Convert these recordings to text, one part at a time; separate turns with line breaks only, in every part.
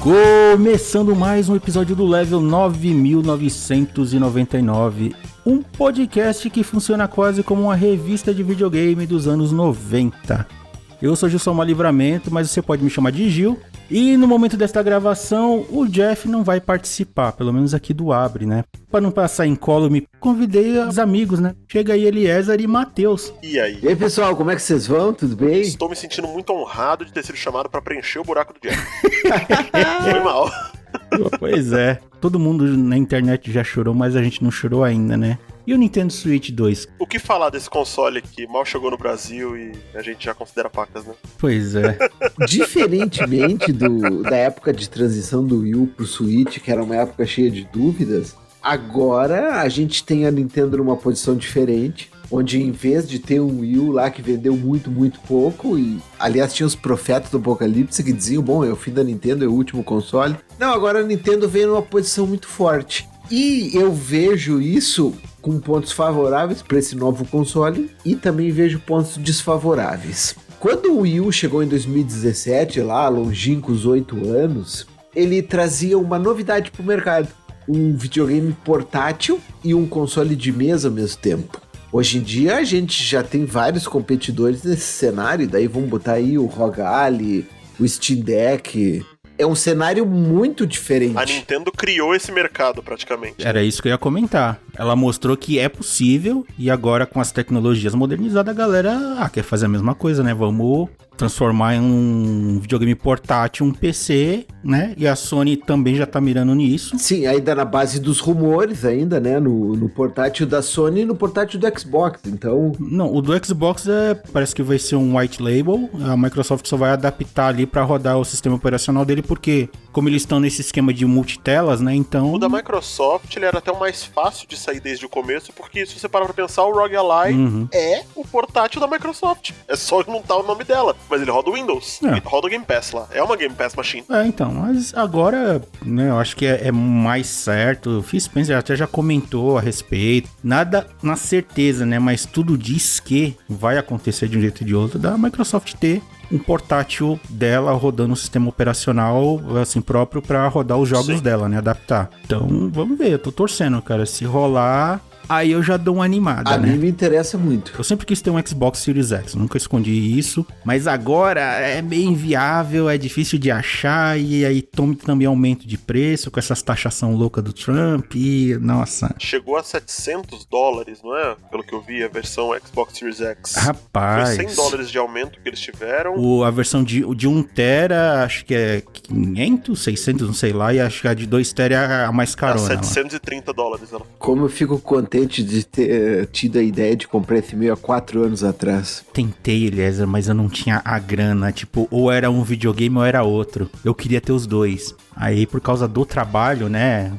Começando mais um episódio do Level 9999, um podcast que funciona quase como uma revista de videogame dos anos 90. Eu sou Gilson Livramento, mas você pode me chamar de Gil. E no momento desta gravação, o Jeff não vai participar, pelo menos aqui do Abre, né? Para não passar incólume, convidei os amigos, né? Chega aí Eliezer e Matheus.
E aí?
E aí, pessoal, como é que vocês vão? Tudo bem?
Estou me sentindo muito honrado de ter sido chamado para preencher o buraco do Jeff. Foi mal.
Pois é, todo mundo na internet já chorou, mas a gente não chorou ainda, né? E o Nintendo Switch 2?
O que falar desse console que mal chegou no Brasil e a gente já considera pacas, né?
Pois é.
Diferentemente da época de transição do Wii U pro Switch, que era uma época cheia de dúvidas, agora a gente tem a Nintendo numa posição diferente, onde em vez de ter um Wii U lá que vendeu muito, muito pouco, e aliás tinha os profetas do Apocalipse que diziam, bom, é o fim da Nintendo, é o último console. Não, agora a Nintendo veio numa posição muito forte. E eu vejo isso com pontos favoráveis para esse novo console e também vejo pontos desfavoráveis. Quando o Wii U chegou em 2017, lá longínquos 8 anos, ele trazia uma novidade para o mercado. Um videogame portátil e um console de mesa ao mesmo tempo. Hoje em dia a gente já tem vários competidores nesse cenário, daí vamos botar aí o ROG Ally, o Steam Deck. É um cenário muito diferente.
A Nintendo criou esse mercado praticamente.
Era isso que eu ia comentar. Ela mostrou que é possível e agora com as tecnologias modernizadas a galera quer fazer a mesma coisa, né? Vamos transformar em um videogame portátil, um PC, né? E a Sony também já tá mirando nisso.
Sim, ainda na base dos rumores ainda, né? No portátil da Sony e no portátil do Xbox, então...
Não, o do Xbox parece que vai ser um white label. A Microsoft só vai adaptar ali pra rodar o sistema operacional dele, porque como eles estão nesse esquema de multitelas, né? Então...
O da Microsoft, ele era até o mais fácil de sair desde o começo, porque se você parar pra pensar, o ROG Ally é o portátil da Microsoft. É só juntar o nome dela. Mas ele roda o Windows, roda o Game Pass lá. É uma Game Pass Machine.
Então, mas agora, né, eu acho que é mais certo. O Phil Spencer até já comentou a respeito. Nada na certeza, né, mas tudo diz que vai acontecer de um jeito ou de outro da Microsoft ter um portátil dela rodando um sistema operacional assim próprio pra rodar os jogos dela, né, adaptar. Então, vamos ver, eu tô torcendo, cara, se rolar... Aí eu já dou uma animada, né?
A mim me interessa muito.
Eu sempre quis ter um Xbox Series X, nunca escondi isso. Mas agora é meio inviável, é difícil de achar. E aí também aumento de preço com essas taxação louca do Trump. E, nossa...
Chegou a $700, não é? Pelo que eu vi, a versão Xbox Series X.
Rapaz...
Foi $100 de aumento que eles tiveram.
A versão de 1 tera, acho que é 500, 600, não sei lá. E acho que a de 2 tera é a mais carona.
$730. Ela.
Como eu fico contente de ter tido a ideia de comprar esse meio há 4 anos atrás.
Tentei, Eliezer, mas eu não tinha a grana. Tipo, ou era um videogame ou era outro. Eu queria ter os dois. Aí, por causa do trabalho, né,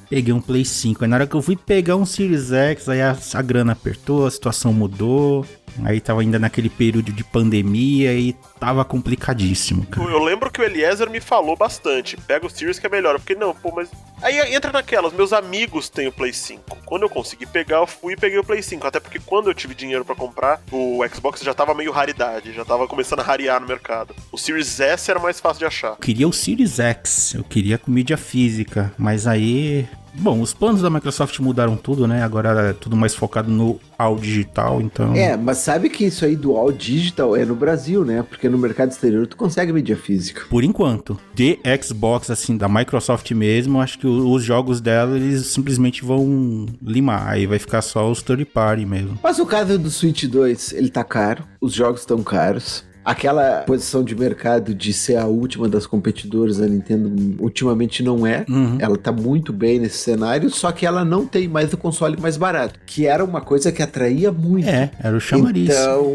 peguei um Play 5. Aí, na hora que eu fui pegar um Series X, aí a grana apertou, a situação mudou. Aí tava ainda naquele período de pandemia e tava complicadíssimo, cara.
Eu lembro que o Eliezer me falou bastante. Pega o Series que é melhor. Porque não, pô, mas... Aí entra naquelas, meus amigos têm o Play 5. Quando eu consegui pegar, eu fui e peguei o Play 5. Até porque quando eu tive dinheiro pra comprar, o Xbox já tava meio raridade. Já tava começando a rarear no mercado. O Series S era mais fácil de achar.
Eu queria o Series X, eu queria com mídia física. Mas aí... Bom, os planos da Microsoft mudaram tudo, né? Agora é tudo mais focado no All Digital, então...
Mas sabe que isso aí do All Digital é no Brasil, né? Porque no mercado exterior tu consegue mídia física.
Por enquanto. De Xbox, assim, da Microsoft mesmo, acho que os jogos dela, eles simplesmente vão limar. Aí vai ficar só os third party mesmo.
Mas o caso do Switch 2, ele tá caro. Os jogos estão caros. Aquela posição de mercado de ser a última das competidoras, a Nintendo ultimamente não é. Ela tá muito bem nesse cenário, só que ela não tem mais o console mais barato, que era uma coisa que atraía muito.
Era o chamariz.
Então...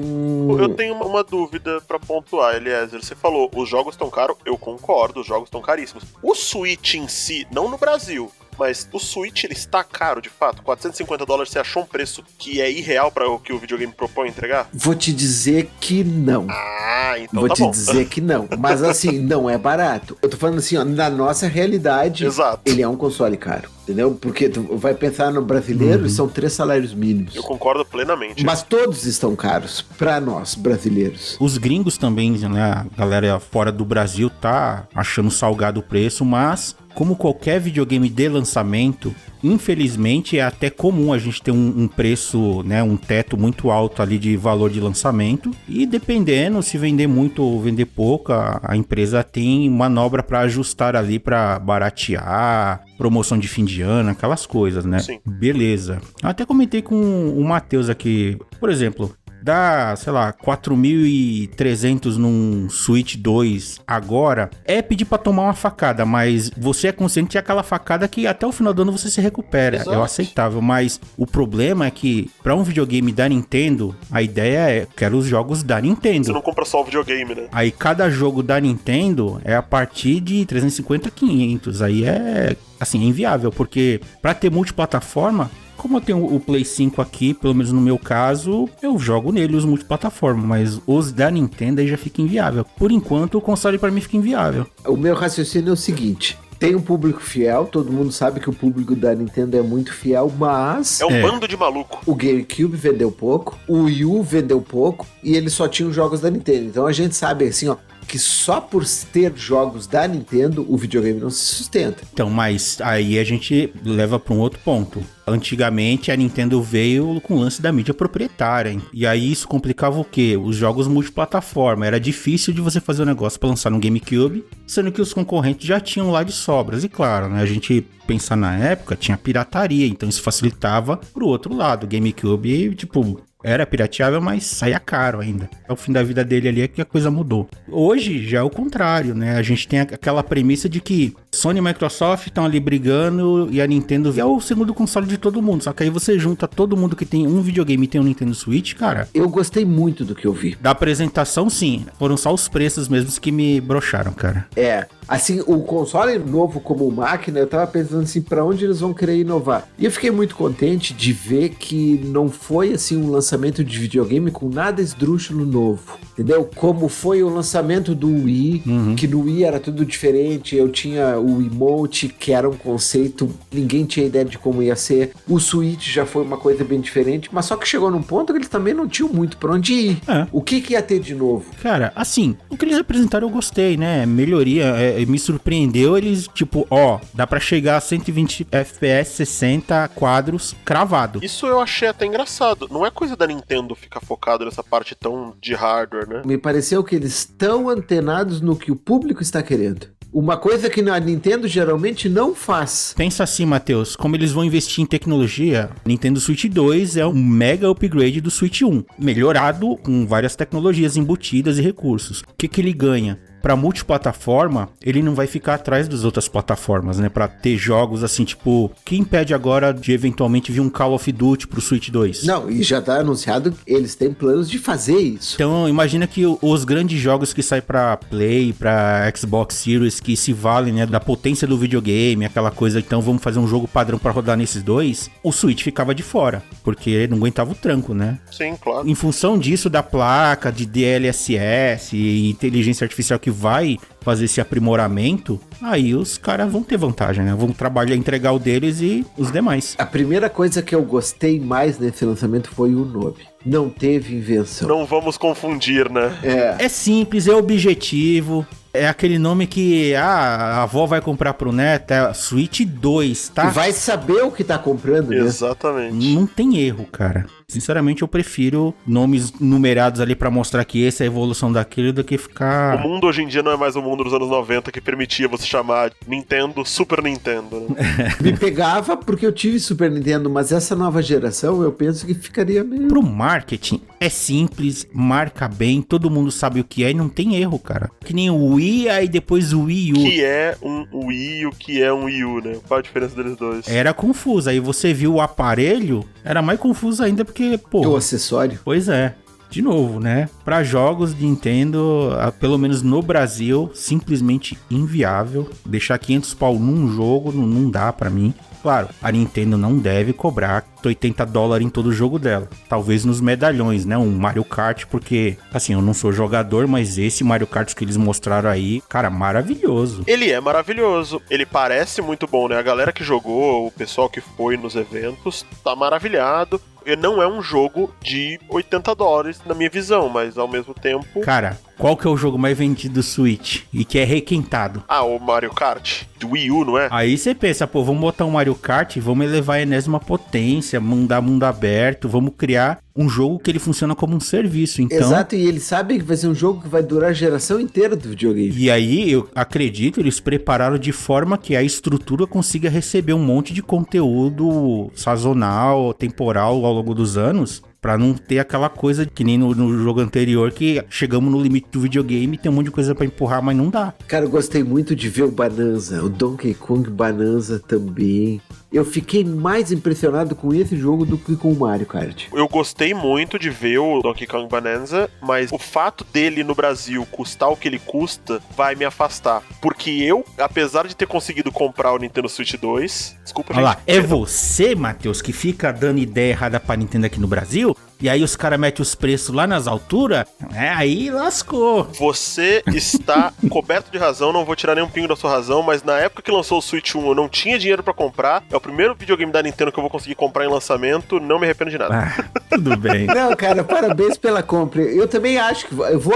Eu tenho uma dúvida pra pontuar, Eliezer. Você falou, os jogos estão caros, eu concordo, os jogos estão caríssimos. O Switch em si, não no Brasil, mas o Switch, ele está caro, de fato. $450, você achou um preço que é irreal para o que o videogame propõe entregar?
Vou te dizer que não.
Ah, então
Vou
tá
te
bom.
dizer que não. Mas assim, não é barato. Eu tô falando assim, ó, na nossa realidade,
Exato.
ele é um console caro. Entendeu? Porque tu vai pensar no brasileiro, são 3 salários mínimos.
Eu concordo plenamente.
Mas todos estão caros pra nós, brasileiros.
Os gringos também, né? A galera fora do Brasil tá achando salgado o preço, mas como qualquer videogame de lançamento, infelizmente é até comum a gente ter um preço, né, um teto muito alto ali de valor de lançamento, e dependendo se vender muito ou vender pouco, a empresa tem manobra para ajustar ali, para baratear, promoção de fim de ano, aquelas coisas, né?
Sim.
Beleza. Eu até comentei com o Matheus aqui, por exemplo, dá, sei lá, 4.300 num Switch 2 agora, é pedir pra tomar uma facada, mas você é consciente que é aquela facada que até o final do ano você se recupera.
Exato.
É o aceitável, mas o problema é que pra um videogame da Nintendo, a ideia é, quero os jogos da Nintendo.
Você não compra só o videogame, né?
Aí cada jogo da Nintendo é a partir de 350, 500. Aí é, assim, é inviável, porque pra ter multiplataforma, como eu tenho o Play 5 aqui, pelo menos no meu caso, eu jogo nele os multiplataforma, mas os da Nintendo aí já fica inviável. Por enquanto, o console pra mim fica inviável.
O meu raciocínio é o seguinte: tem um público fiel, todo mundo sabe que o público da Nintendo é muito fiel, mas
É um bando de maluco.
o GameCube vendeu pouco, o Wii U vendeu pouco e eles só tinham jogos da Nintendo. Então a gente sabe assim, ó, que só por ter jogos da Nintendo o videogame não se sustenta.
Então, mas aí a gente leva para um outro ponto. Antigamente a Nintendo veio com o lance da mídia proprietária, hein? E aí isso complicava o quê? Os jogos multiplataforma. Era difícil de você fazer um negócio para lançar no GameCube, sendo que os concorrentes já tinham lá de sobras. E claro, né, a gente pensar na época, tinha pirataria, então isso facilitava pro outro lado. O GameCube, tipo, era pirateável, mas saía caro ainda. Ao fim da vida dele ali é que a coisa mudou. Hoje já é o contrário, né? A gente tem aquela premissa de que Sony e Microsoft estão ali brigando e a Nintendo é o segundo console de todo mundo. Só que aí você junta todo mundo que tem um videogame e tem um Nintendo Switch, cara.
Eu gostei muito do que eu vi.
Da apresentação, sim. Foram só os preços mesmos que me broxaram, cara.
É, assim, o console novo como máquina, eu tava pensando assim, pra onde eles vão querer inovar. E eu fiquei muito contente de ver que não foi assim um lançamento de videogame com nada esdrúxulo novo, entendeu? Como foi o lançamento do Wii, que no Wii era tudo diferente, eu tinha o emote, que era um conceito, ninguém tinha ideia de como ia ser. O Switch já foi uma coisa bem diferente, mas só que chegou num ponto que eles também não tinham muito pra onde ir.
É.
O que ia ter de novo?
Cara, assim, o que eles apresentaram eu gostei, né? Melhoria, me surpreendeu. Eles, tipo, ó, dá pra chegar a 120 FPS, 60 quadros cravado.
Isso eu achei até engraçado. Não é coisa da Nintendo ficar focado nessa parte tão de hardware, né?
Me pareceu que eles estão antenados no que o público está querendo. Uma coisa que a Nintendo geralmente não faz.
Pensa assim, Matheus, como eles vão investir em tecnologia, Nintendo Switch 2 é um mega upgrade do Switch 1, melhorado com várias tecnologias embutidas e recursos. O que ele ganha? Pra multiplataforma, ele não vai ficar atrás das outras plataformas, né? Pra ter jogos assim, tipo, que impede agora de eventualmente vir um Call of Duty pro Switch 2?
Não, e já tá anunciado que eles têm planos de fazer isso.
Então, imagina que os grandes jogos que saem pra Play, pra Xbox Series, que se valem, né, da potência do videogame, aquela coisa, então vamos fazer um jogo padrão pra rodar nesses dois, o Switch ficava de fora, porque não aguentava o tranco, né?
Sim, claro.
Em função disso, da placa, de DLSS e inteligência artificial que vai fazer esse aprimoramento, aí os caras vão ter vantagem, né? Vão trabalhar, entregar o deles e os demais.
A primeira coisa que eu gostei mais nesse lançamento foi o nome. Não teve invenção.
Não vamos confundir, né?
É simples, é objetivo. É aquele nome que a avó vai comprar pro neto, é Switch 2, tá?
E vai saber o que tá comprando, né?
Exatamente.
Não tem erro, cara. Sinceramente, eu prefiro nomes numerados ali pra mostrar que essa é a evolução daquilo do que
O
ficar...
mundo hoje em dia não é mais o mundo dos anos 90 que permitia você chamar Nintendo Super Nintendo, né?
Me pegava porque eu tive Super Nintendo, mas essa nova geração eu penso que ficaria meio...
Pro marketing, é simples, marca bem, todo mundo sabe o que é e não tem erro, cara. Que nem o Wii, aí depois o Wii U.
Que é um Wii e o que é um Wii U, né? Qual a diferença deles dois?
Era confuso, aí você viu o aparelho, era mais confuso ainda porque, pô...
O acessório.
Pois é. de novo, né? Para jogos de Nintendo, pelo menos no Brasil, simplesmente inviável. Deixar 500 pau num jogo não dá pra mim. Claro, a Nintendo não deve cobrar $80 em todo jogo dela. Talvez nos medalhões, né? Um Mario Kart, porque, assim, eu não sou jogador, mas esse Mario Kart que eles mostraram aí, cara, maravilhoso.
Ele é maravilhoso. Ele parece muito bom, né? A galera que jogou, o pessoal que foi nos eventos, tá maravilhado. Não é um jogo de $80 na minha visão, mas ao mesmo tempo...
Cara, qual que é o jogo mais vendido do Switch e que é requentado?
Ah, o Mario Kart, do Wii U, não é?
Aí você pensa, pô, vamos botar um Mario Kart e vamos elevar a enésima potência, mandar mundo aberto, vamos criar um jogo que ele funciona como um serviço, então...
Exato, e eles sabem que vai ser um jogo que vai durar a geração inteira do videogame.
E aí, eu acredito, eles prepararam de forma que a estrutura consiga receber um monte de conteúdo sazonal, temporal, ao longo dos anos, pra não ter aquela coisa que nem no jogo anterior, que chegamos no limite do videogame, tem um monte de coisa pra empurrar, mas não dá.
Cara, eu gostei muito de ver o Bonanza, o Donkey Kong Bonanza também. Eu fiquei mais impressionado com esse jogo do que com o Mario Kart.
Eu gostei muito de ver o Donkey Kong Bonanza, mas o fato dele no Brasil custar o que ele custa vai me afastar. Porque eu, apesar de ter conseguido comprar o Nintendo Switch 2... Desculpa,
Olha
gente.
lá, é você, Matheus, que fica dando ideia errada pra Nintendo aqui no Brasil? E aí os caras metem os preços lá nas alturas? Aí lascou.
Você está coberto de razão, não vou tirar nenhum pingo da sua razão, mas na época que lançou o Switch 1 eu não tinha dinheiro pra comprar. É o primeiro videogame da Nintendo que eu vou conseguir comprar em lançamento, não me arrependo de nada.
Tudo bem.
Não, cara, parabéns pela compra. Eu também acho que eu vou,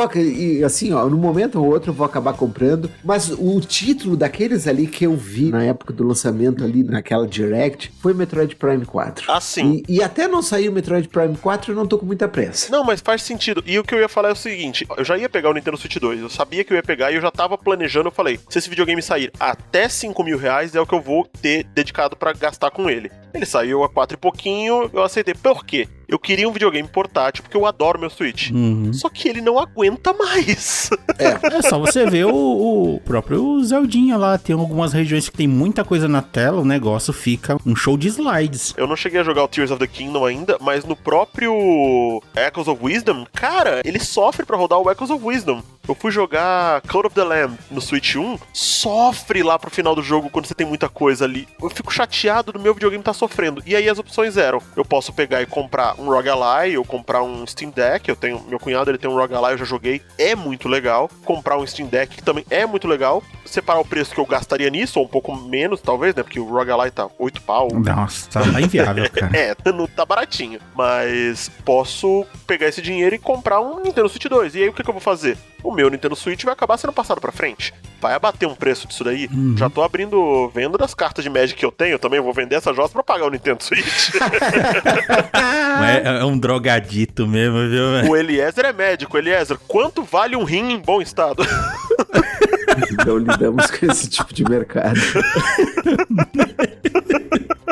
assim, ó, no momento ou outro eu vou acabar comprando, mas o título daqueles ali que eu vi na época do lançamento ali, naquela Direct, foi Metroid Prime 4.
Ah, sim.
E até não sair o Metroid Prime 4, eu não tô com muita pressa.
Não, mas faz sentido. E o que eu ia falar é o seguinte, eu já ia pegar o Nintendo Switch 2, eu sabia que eu ia pegar e eu já tava planejando, eu falei, se esse videogame sair até R$5.000 é o que eu vou ter dedicado pra gastar com ele. Ele saiu a 4 e pouquinho, eu aceitei. Por quê? Eu queria um videogame portátil, porque eu adoro meu Switch. Só que ele não aguenta mais.
É só você ver o próprio Zeldinha lá. Tem algumas regiões que tem muita coisa na tela, o negócio fica um show de slides.
Eu não cheguei a jogar o Tears of the Kingdom ainda, mas no próprio Echoes of Wisdom, cara, ele sofre pra rodar o Echoes of Wisdom. Eu fui jogar Code of the Lamb no Switch 1, sofre lá pro final do jogo quando você tem muita coisa ali. Eu fico chateado do meu videogame tá sofrendo. E aí as opções eram, eu posso pegar e comprar um ROG Ally, ou comprar um Steam Deck, meu cunhado ele tem um ROG Ally, eu já joguei, é muito legal. Comprar um Steam Deck, que também é muito legal. Separar o preço que eu gastaria nisso, ou um pouco menos talvez, né, porque o ROG Ally tá 8 pau.
Nossa, tá inviável, cara.
Não tá baratinho. Mas posso pegar esse dinheiro e comprar um Nintendo Switch 2. E aí o que eu vou fazer? O meu Nintendo Switch vai acabar sendo passado pra frente. Vai abater um preço disso daí. Já tô abrindo venda das cartas de Magic que eu tenho. Eu também vou vender essa jossa pra pagar o Nintendo Switch.
É um drogadito mesmo, viu, velho?
O Eliezer é médico. Eliezer, quanto vale um rim em bom estado?
Não lidamos com esse tipo de mercado.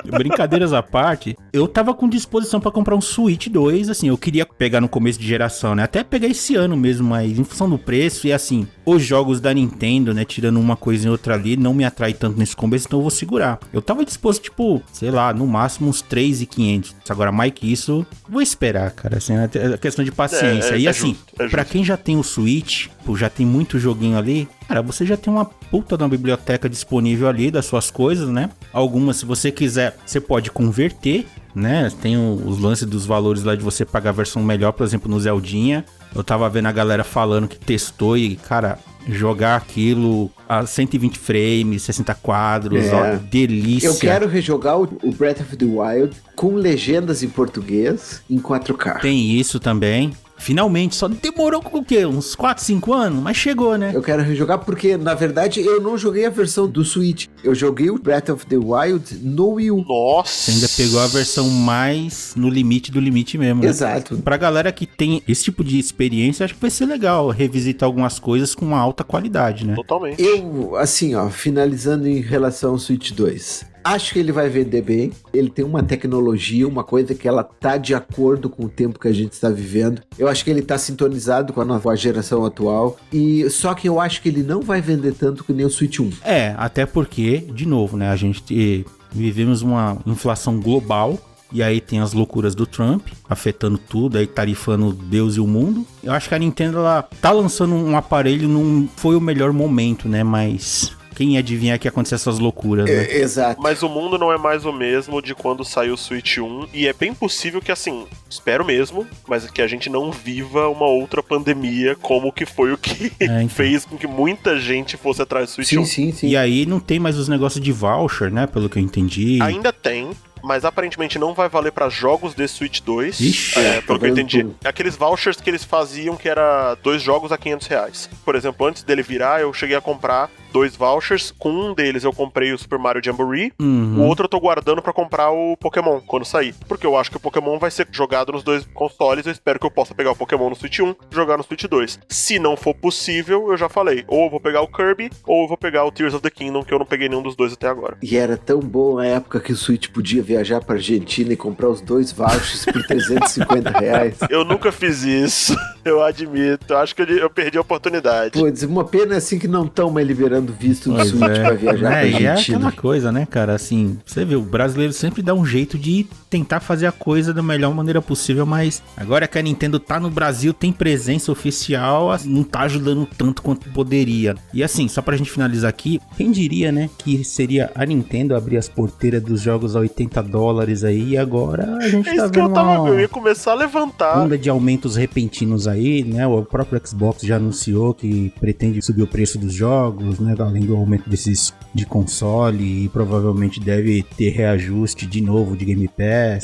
Brincadeiras à parte, eu tava com disposição pra comprar um Switch 2, assim, eu queria pegar no começo de geração, né? Até pegar esse ano mesmo, mas em função do preço e assim, os jogos da Nintendo, né, tirando uma coisa e outra ali, não me atrai tanto nesse começo, então eu vou segurar. Eu tava disposto, tipo, sei lá, no máximo uns 3.500. Agora, mais que isso, vou esperar, cara, assim, é questão de paciência. E assim,
justo.
Pra quem já tem o Switch, já tem muito joguinho ali, cara, você já tem uma puta de uma biblioteca disponível ali das suas coisas, né? Algumas, se você quiser, você pode converter, né? Tem os lances dos valores lá de você pagar a versão melhor, por exemplo, no Zeldinha. Eu tava vendo a galera falando que testou e, cara, jogar aquilo a 120 frames, 60 quadros, ó, delícia.
Eu quero rejogar o Breath of the Wild com legendas em português em 4K.
Tem isso também. Finalmente, só demorou com o quê? Uns 4, 5 anos? Mas chegou, né?
Eu quero rejogar porque, na verdade, eu não joguei a versão do Switch. Eu joguei o Breath of the Wild no Wii U.
Nossa!
Você ainda pegou a versão mais no limite do limite mesmo, né?
Exato.
Pra galera que tem esse tipo de experiência, acho que vai ser legal revisitar algumas coisas com uma alta qualidade, né?
Totalmente.
Eu, assim, ó, finalizando em relação ao Switch 2... Acho que ele vai vender bem, ele tem uma tecnologia, uma coisa que ela tá de acordo com o tempo que a gente está vivendo. Eu acho que ele tá sintonizado com a nova geração atual, e só que eu acho que ele não vai vender tanto que nem o Switch 1.
Até porque, de novo, né, a gente vivemos uma inflação global, E aí tem as loucuras do Trump, afetando tudo, aí tarifando Deus e o mundo. Eu acho que a Nintendo, ela tá lançando um aparelho, não foi o melhor momento, né? Mas quem ia adivinhar que ia acontecer essas loucuras, né?
Exato.
Mas o mundo não é mais o mesmo de quando saiu o Switch 1. E é bem possível que, assim, espero mesmo, mas que a gente não viva uma outra pandemia como que foi o que
então.
fez com que muita gente fosse atrás do Switch 1.
Sim.
E aí não tem mais os negócios de voucher, né? Pelo que eu entendi.
Ainda tem, mas aparentemente não vai valer pra jogos de Switch 2.
Ixi,
pelo que eu entendi.
tudo.
Aqueles vouchers que eles faziam que era 2 jogos a R$500. Por exemplo, antes dele virar, eu cheguei a comprar 2 vouchers. Com um deles eu comprei o Super Mario Jamboree. O outro eu tô guardando pra comprar o Pokémon quando sair. Porque eu acho que o Pokémon vai ser jogado nos 2 consoles. Eu espero que eu possa pegar o Pokémon no Switch 1 e jogar no Switch 2. Se não for possível, eu já falei, ou eu vou pegar o Kirby, ou eu vou pegar o Tears of the Kingdom, que eu não peguei nenhum dos 2 até agora.
E era tão bom a época que o Switch podia viajar pra Argentina e comprar os 2 vouchers por R$350.
Eu nunca fiz isso, eu admito. Eu acho que eu perdi a oportunidade.
Putz, uma pena assim que não estão mais liberando visto do
Pois
Switch pra viajar pra
e é
Argentina.
aquela coisa, né, cara? Assim, você vê, o brasileiro sempre dá um jeito de tentar fazer a coisa da melhor maneira possível, mas agora que a Nintendo tá no Brasil, tem presença oficial, não tá ajudando tanto quanto poderia. E assim, só pra gente finalizar aqui, quem diria, né, que seria a Nintendo abrir as porteiras dos jogos a $80 aí, e agora a gente
É
tá
isso que
vendo
eu ia começar a levantar.
onda de aumentos repentinos aí, né? O próprio Xbox já anunciou que pretende subir o preço dos jogos, né? Além do aumento desses de console, e provavelmente deve ter reajuste de novo de Game Pass.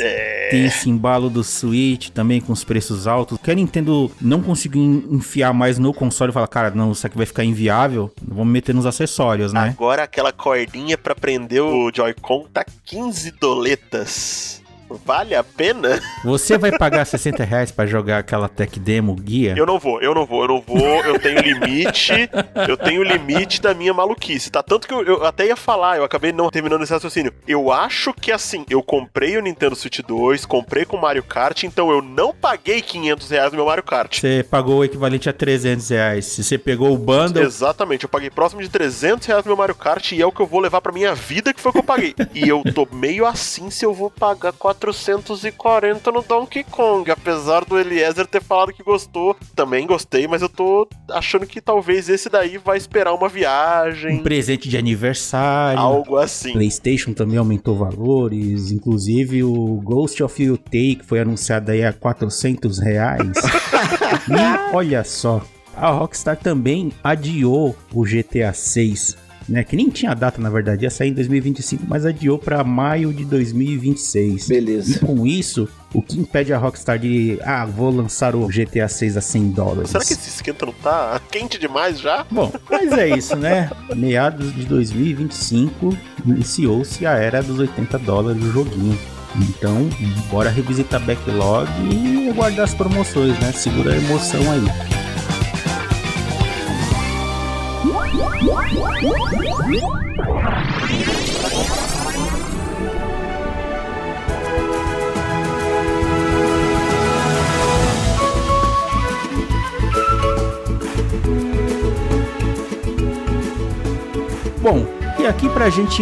Tem esse embalo do Switch também com os preços altos. Que a Nintendo não conseguiu enfiar mais no console e falar, cara, não, isso aqui vai ficar inviável, vamos meter nos acessórios, né?
Agora aquela cordinha pra prender o Joy-Con tá 15 doletas. Vale a pena?
Você vai pagar R$60 pra jogar aquela Tech Demo guia?
Eu não vou, eu tenho limite da minha maluquice, tá? Tanto que eu até ia falar, eu acabei não terminando esse raciocínio. Eu acho que assim, eu comprei o Nintendo Switch 2, comprei com o Mario Kart, então eu não paguei R$500 no meu Mario Kart.
Você pagou o equivalente a R$300. Se você pegou o bundle...
Exatamente, eu paguei próximo de R$300 no meu Mario Kart e é o que eu vou levar pra minha vida, que foi o que eu paguei. E eu tô meio assim se eu vou pagar 440 no Donkey Kong, apesar do Eliezer ter falado que gostou. Também gostei, mas eu tô achando que talvez esse daí vai esperar uma viagem.
Um presente de aniversário.
Algo assim.
PlayStation também aumentou valores, inclusive o Ghost of Yotei, que foi anunciado aí a R$400. E olha só, a Rockstar também adiou o GTA 6. Né, que nem tinha data, na verdade, ia sair em 2025, mas adiou para maio de 2026.
Beleza.
E com isso, o que impede a Rockstar de, vou lançar o GTA 6 a $100?
Será que esse esquenta não tá quente demais já?
Bom, mas é isso, né? Meados de 2025, iniciou-se a era dos $80 do joguinho. Então, bora revisitar backlog e aguardar as promoções, né? Segura a emoção aí. Bom, e aqui pra gente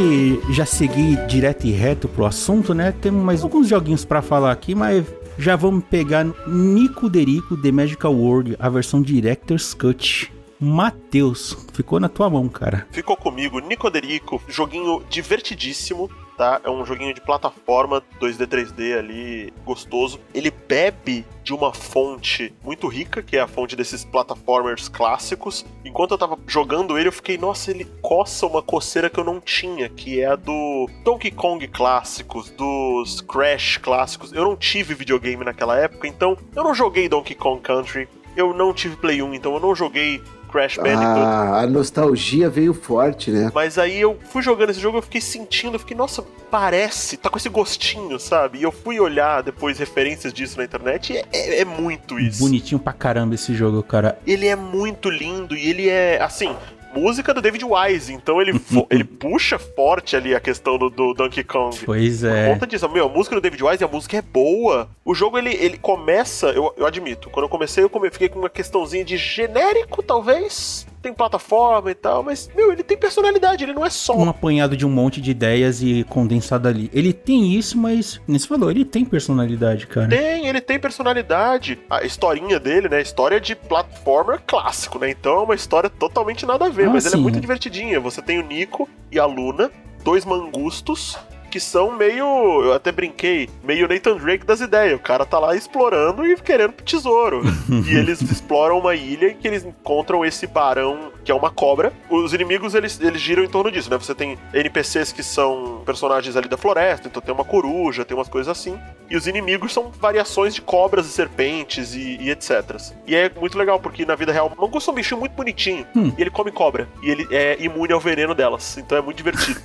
já seguir direto e reto pro assunto, né? Temos mais alguns joguinhos pra falar aqui, mas já vamos pegar Nico Derico The Magical World, a versão Director's Cut. Matheus, ficou na tua mão, cara.
Ficou comigo, Nico Derico, joguinho divertidíssimo, tá? É um joguinho de plataforma 2D, 3D ali, gostoso. Ele bebe de uma fonte muito rica, que é a fonte desses platformers clássicos. Enquanto eu tava jogando ele, eu fiquei, nossa, ele coça uma coceira que eu não tinha, que é a do Donkey Kong clássicos, dos Crash clássicos. Eu não tive videogame naquela época, então eu não joguei Donkey Kong Country, eu não tive Play 1, então eu não joguei Crash Bandicoot.
A nostalgia veio forte, né?
Mas aí eu fui jogando esse jogo, eu fiquei sentindo, nossa, parece, tá com esse gostinho, sabe? E eu fui olhar depois referências disso na internet e é muito isso.
Bonitinho pra caramba esse jogo, cara.
Ele é muito lindo e ele é, assim, música do David Wise, então ele puxa forte ali a questão do Donkey Kong.
Pois é.
Por conta disso, a música do David Wise, a música é boa. O jogo, ele começa, eu admito, quando eu comecei, fiquei com uma questãozinha de genérico, talvez. tem plataforma e tal, mas, ele tem personalidade, ele não é só
um apanhado de um monte de ideias e condensado ali. Ele tem isso, mas, como você falou, ele tem personalidade, cara.
Ele tem personalidade. A historinha dele, né, história de platformer clássico, né, então é uma história totalmente nada a ver, mas ela é muito divertidinha. Você tem o Nico e a Luna, 2 mangustos, que são meio, eu até brinquei, meio Nathan Drake das ideias. O cara tá lá explorando e querendo tesouro. E eles exploram uma ilha em que eles encontram esse barão, que é uma cobra. Os inimigos, eles giram em torno disso, né? Você tem NPCs que são personagens ali da floresta, então tem uma coruja, tem umas coisas assim. E os inimigos são variações de cobras e serpentes e etc. E é muito legal, porque na vida real, o mangusto é um bichinho muito bonitinho. E ele come cobra. E ele é imune ao veneno delas. Então é muito divertido.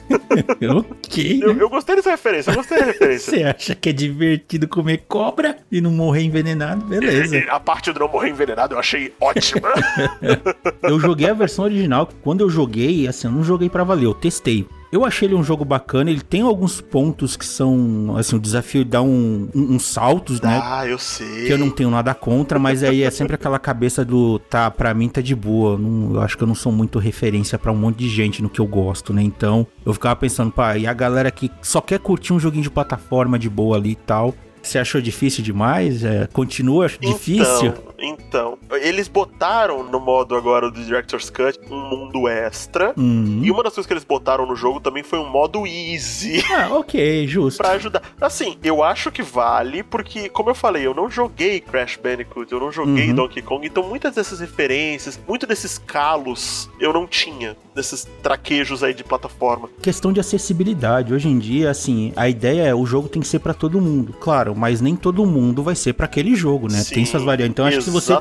Ok.
Eu gostei dessa referência,
Você acha que é divertido comer cobra e não morrer envenenado? Beleza.
A parte do não morrer envenenado eu achei ótima.
Eu joguei a versão original. Quando eu joguei, assim, eu não joguei pra valer, eu testei. Eu achei ele um jogo bacana, ele tem alguns pontos que são, assim, o desafio dá uns saltos, né?
Ah, eu sei.
Que eu não tenho nada contra, mas aí é sempre aquela cabeça do, tá, pra mim tá de boa. Eu acho que eu não sou muito referência pra um monte de gente no que eu gosto, né? Então, eu ficava pensando, pá, e a galera que só quer curtir um joguinho de plataforma de boa ali e tal... Você achou difícil demais? Continua difícil?
Então, eles botaram no modo agora do Director's Cut um mundo extra. E uma das coisas que eles botaram no jogo também foi um modo easy.
Ah, ok, justo.
Pra ajudar. Assim, eu acho que vale, porque, como eu falei, eu não joguei Crash Bandicoot, eu não joguei Donkey Kong, então muitas dessas referências, muito desses calos, eu não tinha, desses traquejos aí de plataforma.
Questão de acessibilidade. Hoje em dia, assim, a ideia é o jogo tem que ser pra todo mundo. Claro, mas nem todo mundo vai ser pra aquele jogo, né?
Sim,
tem suas variantes. Então, acho que se você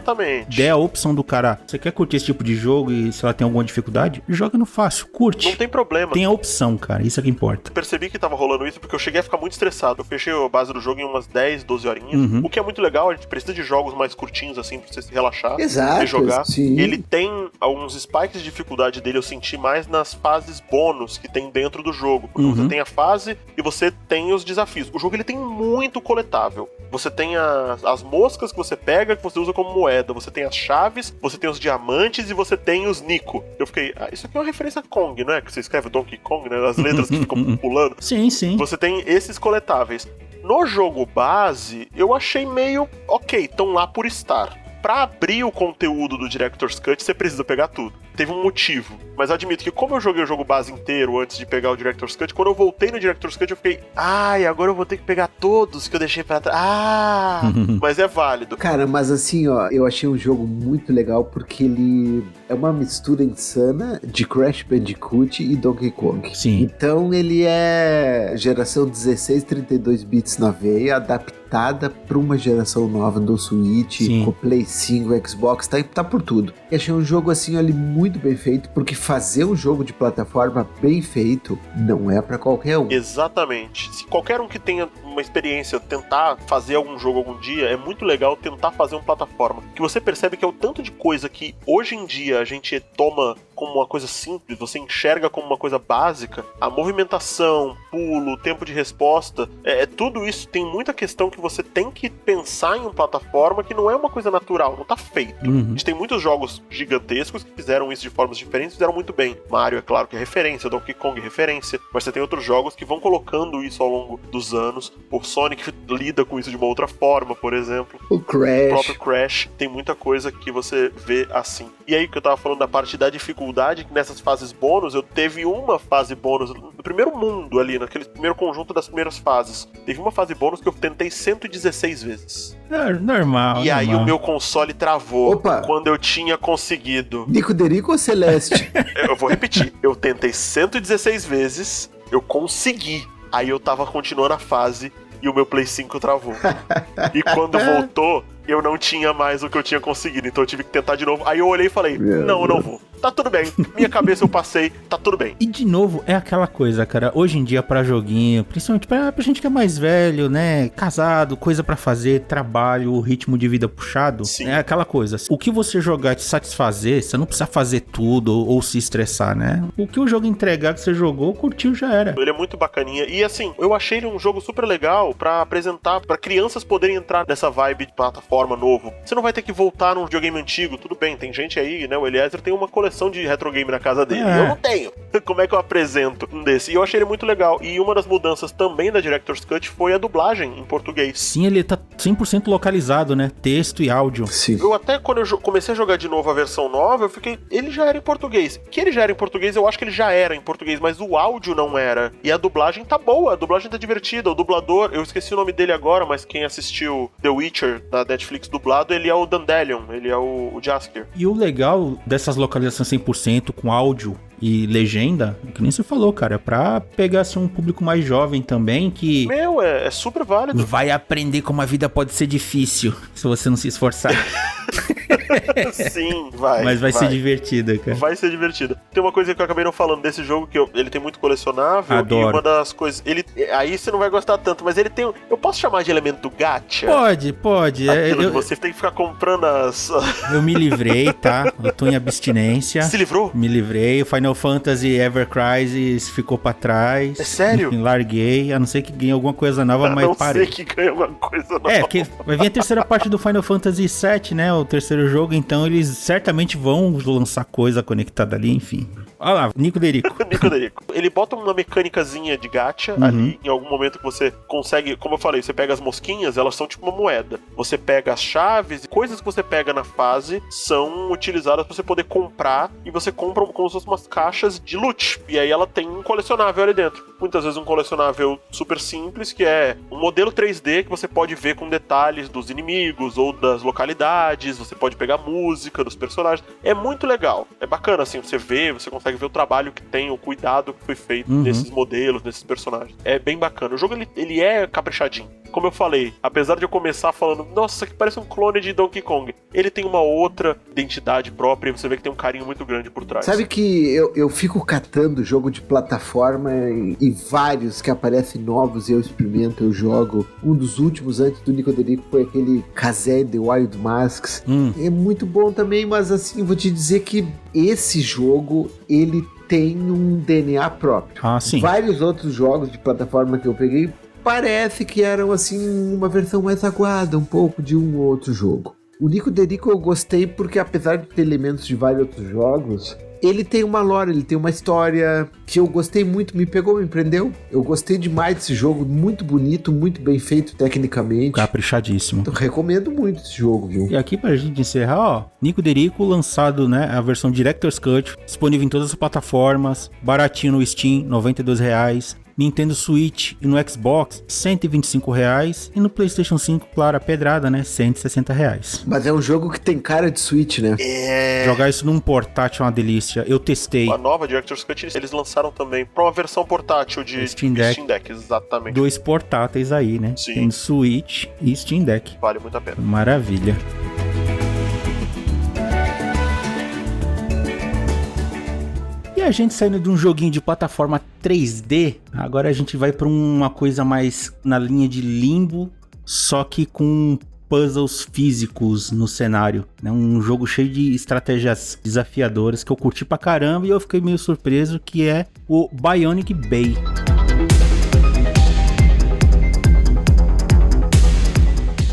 der a opção do cara, você quer curtir esse tipo de jogo e se ela tem alguma dificuldade, joga no fácil, curte.
Não tem problema.
Tem a opção, cara, isso é que importa.
Percebi que tava rolando isso porque eu cheguei a ficar muito estressado. Eu fechei a base do jogo em umas 10, 12 horinhas, o que é muito legal. A gente precisa de jogos mais curtinhos, assim, pra você se relaxar.
Exato,
e jogar.
sim.
Ele tem alguns spikes de dificuldade dele, eu senti mais nas fases bônus que tem dentro do jogo. Porque você tem a fase e você tem os desafios. O jogo, ele tem muito coletável. Você tem as moscas que você pega, que você usa como moeda. Você tem as chaves, você tem os diamantes e você tem os Nico. Eu fiquei, isso aqui é uma referência a Kong, não é? Que você escreve Donkey Kong, né? As letras que ficam pulando.
Sim, sim.
Você tem esses coletáveis. No jogo base, eu achei meio ok, estão lá por estar. Pra abrir o conteúdo do Director's Cut, você precisa pegar tudo. Teve um motivo. Mas admito que como eu joguei o jogo base inteiro antes de pegar o Director's Cut, quando eu voltei no Director's Cut eu fiquei, agora eu vou ter que pegar todos que eu deixei pra trás. Mas é válido.
Cara, mas assim, ó, eu achei um jogo muito legal porque ele é uma mistura insana de Crash Bandicoot e Donkey Kong.
Sim.
Então ele é geração 16, 32 bits na veia, adaptada pra uma geração nova do Switch, com Play 5, Xbox, tá por tudo. E achei um jogo assim, ali muito bem feito, porque fazer um jogo de plataforma bem feito não é pra qualquer um.
Exatamente. Se qualquer um que tenha uma experiência tentar fazer algum jogo algum dia, é muito legal tentar fazer uma plataforma. Que você percebe que é o tanto de coisa que hoje em dia a gente toma como uma coisa simples, você enxerga como uma coisa básica, a movimentação, pulo, tempo de resposta, tudo isso tem muita questão que você tem que pensar em uma plataforma que não é uma coisa natural, não tá feito. A gente tem muitos jogos gigantescos que fizeram isso de formas diferentes, fizeram muito bem. Mario, é claro que é referência, Donkey Kong é referência, mas você tem outros jogos que vão colocando isso ao longo dos anos. O Sonic lida com isso de uma outra forma, por exemplo.
O Crash.
O próprio Crash, tem muita coisa que você vê assim. E aí que eu tava falando da parte da dificuldade, que nessas fases bônus, eu teve uma fase bônus no primeiro mundo ali, naquele primeiro conjunto das primeiras fases. Teve uma fase bônus que eu tentei 116 vezes.
Normal.
E aí o meu console travou.
Opa.
Quando eu tinha conseguido.
Nico Derico ou Celeste?
Eu vou repetir. Eu tentei 116 vezes, eu consegui. Aí eu tava continuando a fase e o meu Play 5 travou. E quando voltou, eu não tinha mais o que eu tinha conseguido, então eu tive que tentar de novo. Aí eu olhei e falei, não, eu não vou. Tá tudo bem, minha cabeça eu passei, tá tudo bem.
E de novo, é aquela coisa, cara, hoje em dia pra joguinho, principalmente pra gente que é mais velho, né, casado, coisa pra fazer, trabalho, ritmo de vida puxado,
Sim.
É aquela coisa, o que você jogar e te satisfazer, você não precisa fazer tudo ou se estressar, né? O que o jogo entregar que você jogou, curtiu, já era.
Ele é muito bacaninha, e assim, eu achei ele um jogo super legal pra apresentar, pra crianças poderem entrar nessa vibe de plataforma novo. Você não vai ter que voltar num videogame antigo, tudo bem, tem gente aí, né, o Eliezer tem uma coleção coleção de retro game na casa dele. Eu não tenho. Como é que eu apresento um desse? E eu achei ele muito legal. E uma das mudanças também da Director's Cut foi a dublagem em português.
Sim, ele tá 100% localizado, né? Texto e áudio.
Sim.
Eu até, quando eu comecei a jogar de novo a versão nova, eu fiquei... Ele já era em português. Que ele já era em português, eu acho que ele já era em português, mas o áudio não era. E a dublagem tá boa, a dublagem tá divertida. O dublador, eu esqueci o nome dele agora, mas quem assistiu The Witcher da Netflix dublado, ele é o Dandelion, ele é o Jaskier.
E o legal dessas localizações 100% com áudio e legenda, que nem você falou, cara, pra pegar assim, um público mais jovem também, que...
É super válido.
Vai aprender como a vida pode ser difícil, se você não se esforçar.
Sim, vai.
Mas vai ser divertida, cara.
Vai ser divertida. Tem uma coisa que eu acabei não falando desse jogo, que ele tem muito colecionável.
Adoro.
E uma das coisas... Aí você não vai gostar tanto, mas ele tem... Eu posso chamar de elemento gacha?
Pode.
Você tem que ficar comprando as...
Eu me livrei, tá? Eu tô em abstinência.
Se livrou?
Me livrei. O Final Fantasy Ever Crisis ficou pra trás.
É sério?
Enfim, larguei. A não ser que ganhe alguma coisa nova, mas parei.
A não ser que ganhe alguma coisa nova.
Porque vai vir a terceira parte do Final Fantasy VII, né? O terceiro jogo, então eles certamente vão lançar coisa conectada ali, enfim. Olha lá, Nico Derico.
Nico Derico. Ele bota uma mecânicazinha de gacha ali, em algum momento que você consegue, como eu falei, você pega as mosquinhas, elas são tipo uma moeda. Você pega as chaves, coisas que você pega na fase são utilizadas pra você poder comprar, e você compra como se fossem umas caixas de loot. E aí ela tem um colecionável ali dentro. Muitas vezes um colecionável super simples, que é um modelo 3D que você pode ver com detalhes dos inimigos ou das localidades, você pode pegar música dos personagens. É muito legal. É bacana, assim, você vê, você consegue ver o trabalho que tem, o cuidado que foi feito nesses modelos, nesses personagens. É bem bacana. O jogo, ele é caprichadinho. Como eu falei, apesar de eu começar falando, nossa, isso aqui parece um clone de Donkey Kong, ele tem uma outra identidade própria e você vê que tem um carinho muito grande por trás.
Sabe que eu fico catando jogo de plataforma e vários que aparecem novos, eu experimento, eu jogo. Um dos últimos antes do Nico Derico foi aquele Kazé The Wild Masks. É muito bom também, mas assim, vou te dizer que esse jogo, ele tem um DNA próprio.
Ah, sim.
Vários outros jogos de plataforma que eu peguei parece que eram assim uma versão mais aguada, um pouco de um ou outro jogo. O Nico Derico eu gostei porque, apesar de ter elementos de vários outros jogos, ele tem uma lore, ele tem uma história que eu gostei muito, me pegou, me prendeu. Eu gostei demais desse jogo, muito bonito, muito bem feito tecnicamente.
Caprichadíssimo.
Então, recomendo muito esse jogo, viu?
E aqui pra gente encerrar, ó, Nico Derico lançado, né, a versão Director's Cut, disponível em todas as plataformas, baratinho no Steam, R$ 92. Nintendo Switch e no Xbox, R$ 125. E no PlayStation 5, claro, a pedrada, né? R$ 160.
Mas é um jogo que tem cara de Switch, né?
Jogar isso num portátil é uma delícia. Eu testei.
A nova Director's Cut, eles lançaram também pra uma versão portátil de
Steam Deck.
Exatamente.
2 portáteis aí, né?
Sim.
Tem Switch e Steam Deck.
Vale muito a pena.
Maravilha. E a gente saindo de um joguinho de plataforma 3D, agora a gente vai para uma coisa mais na linha de Limbo, só que com puzzles físicos no cenário, né? Um jogo cheio de estratégias desafiadoras que eu curti pra caramba e eu fiquei meio surpreso, que é o Bionic Bay.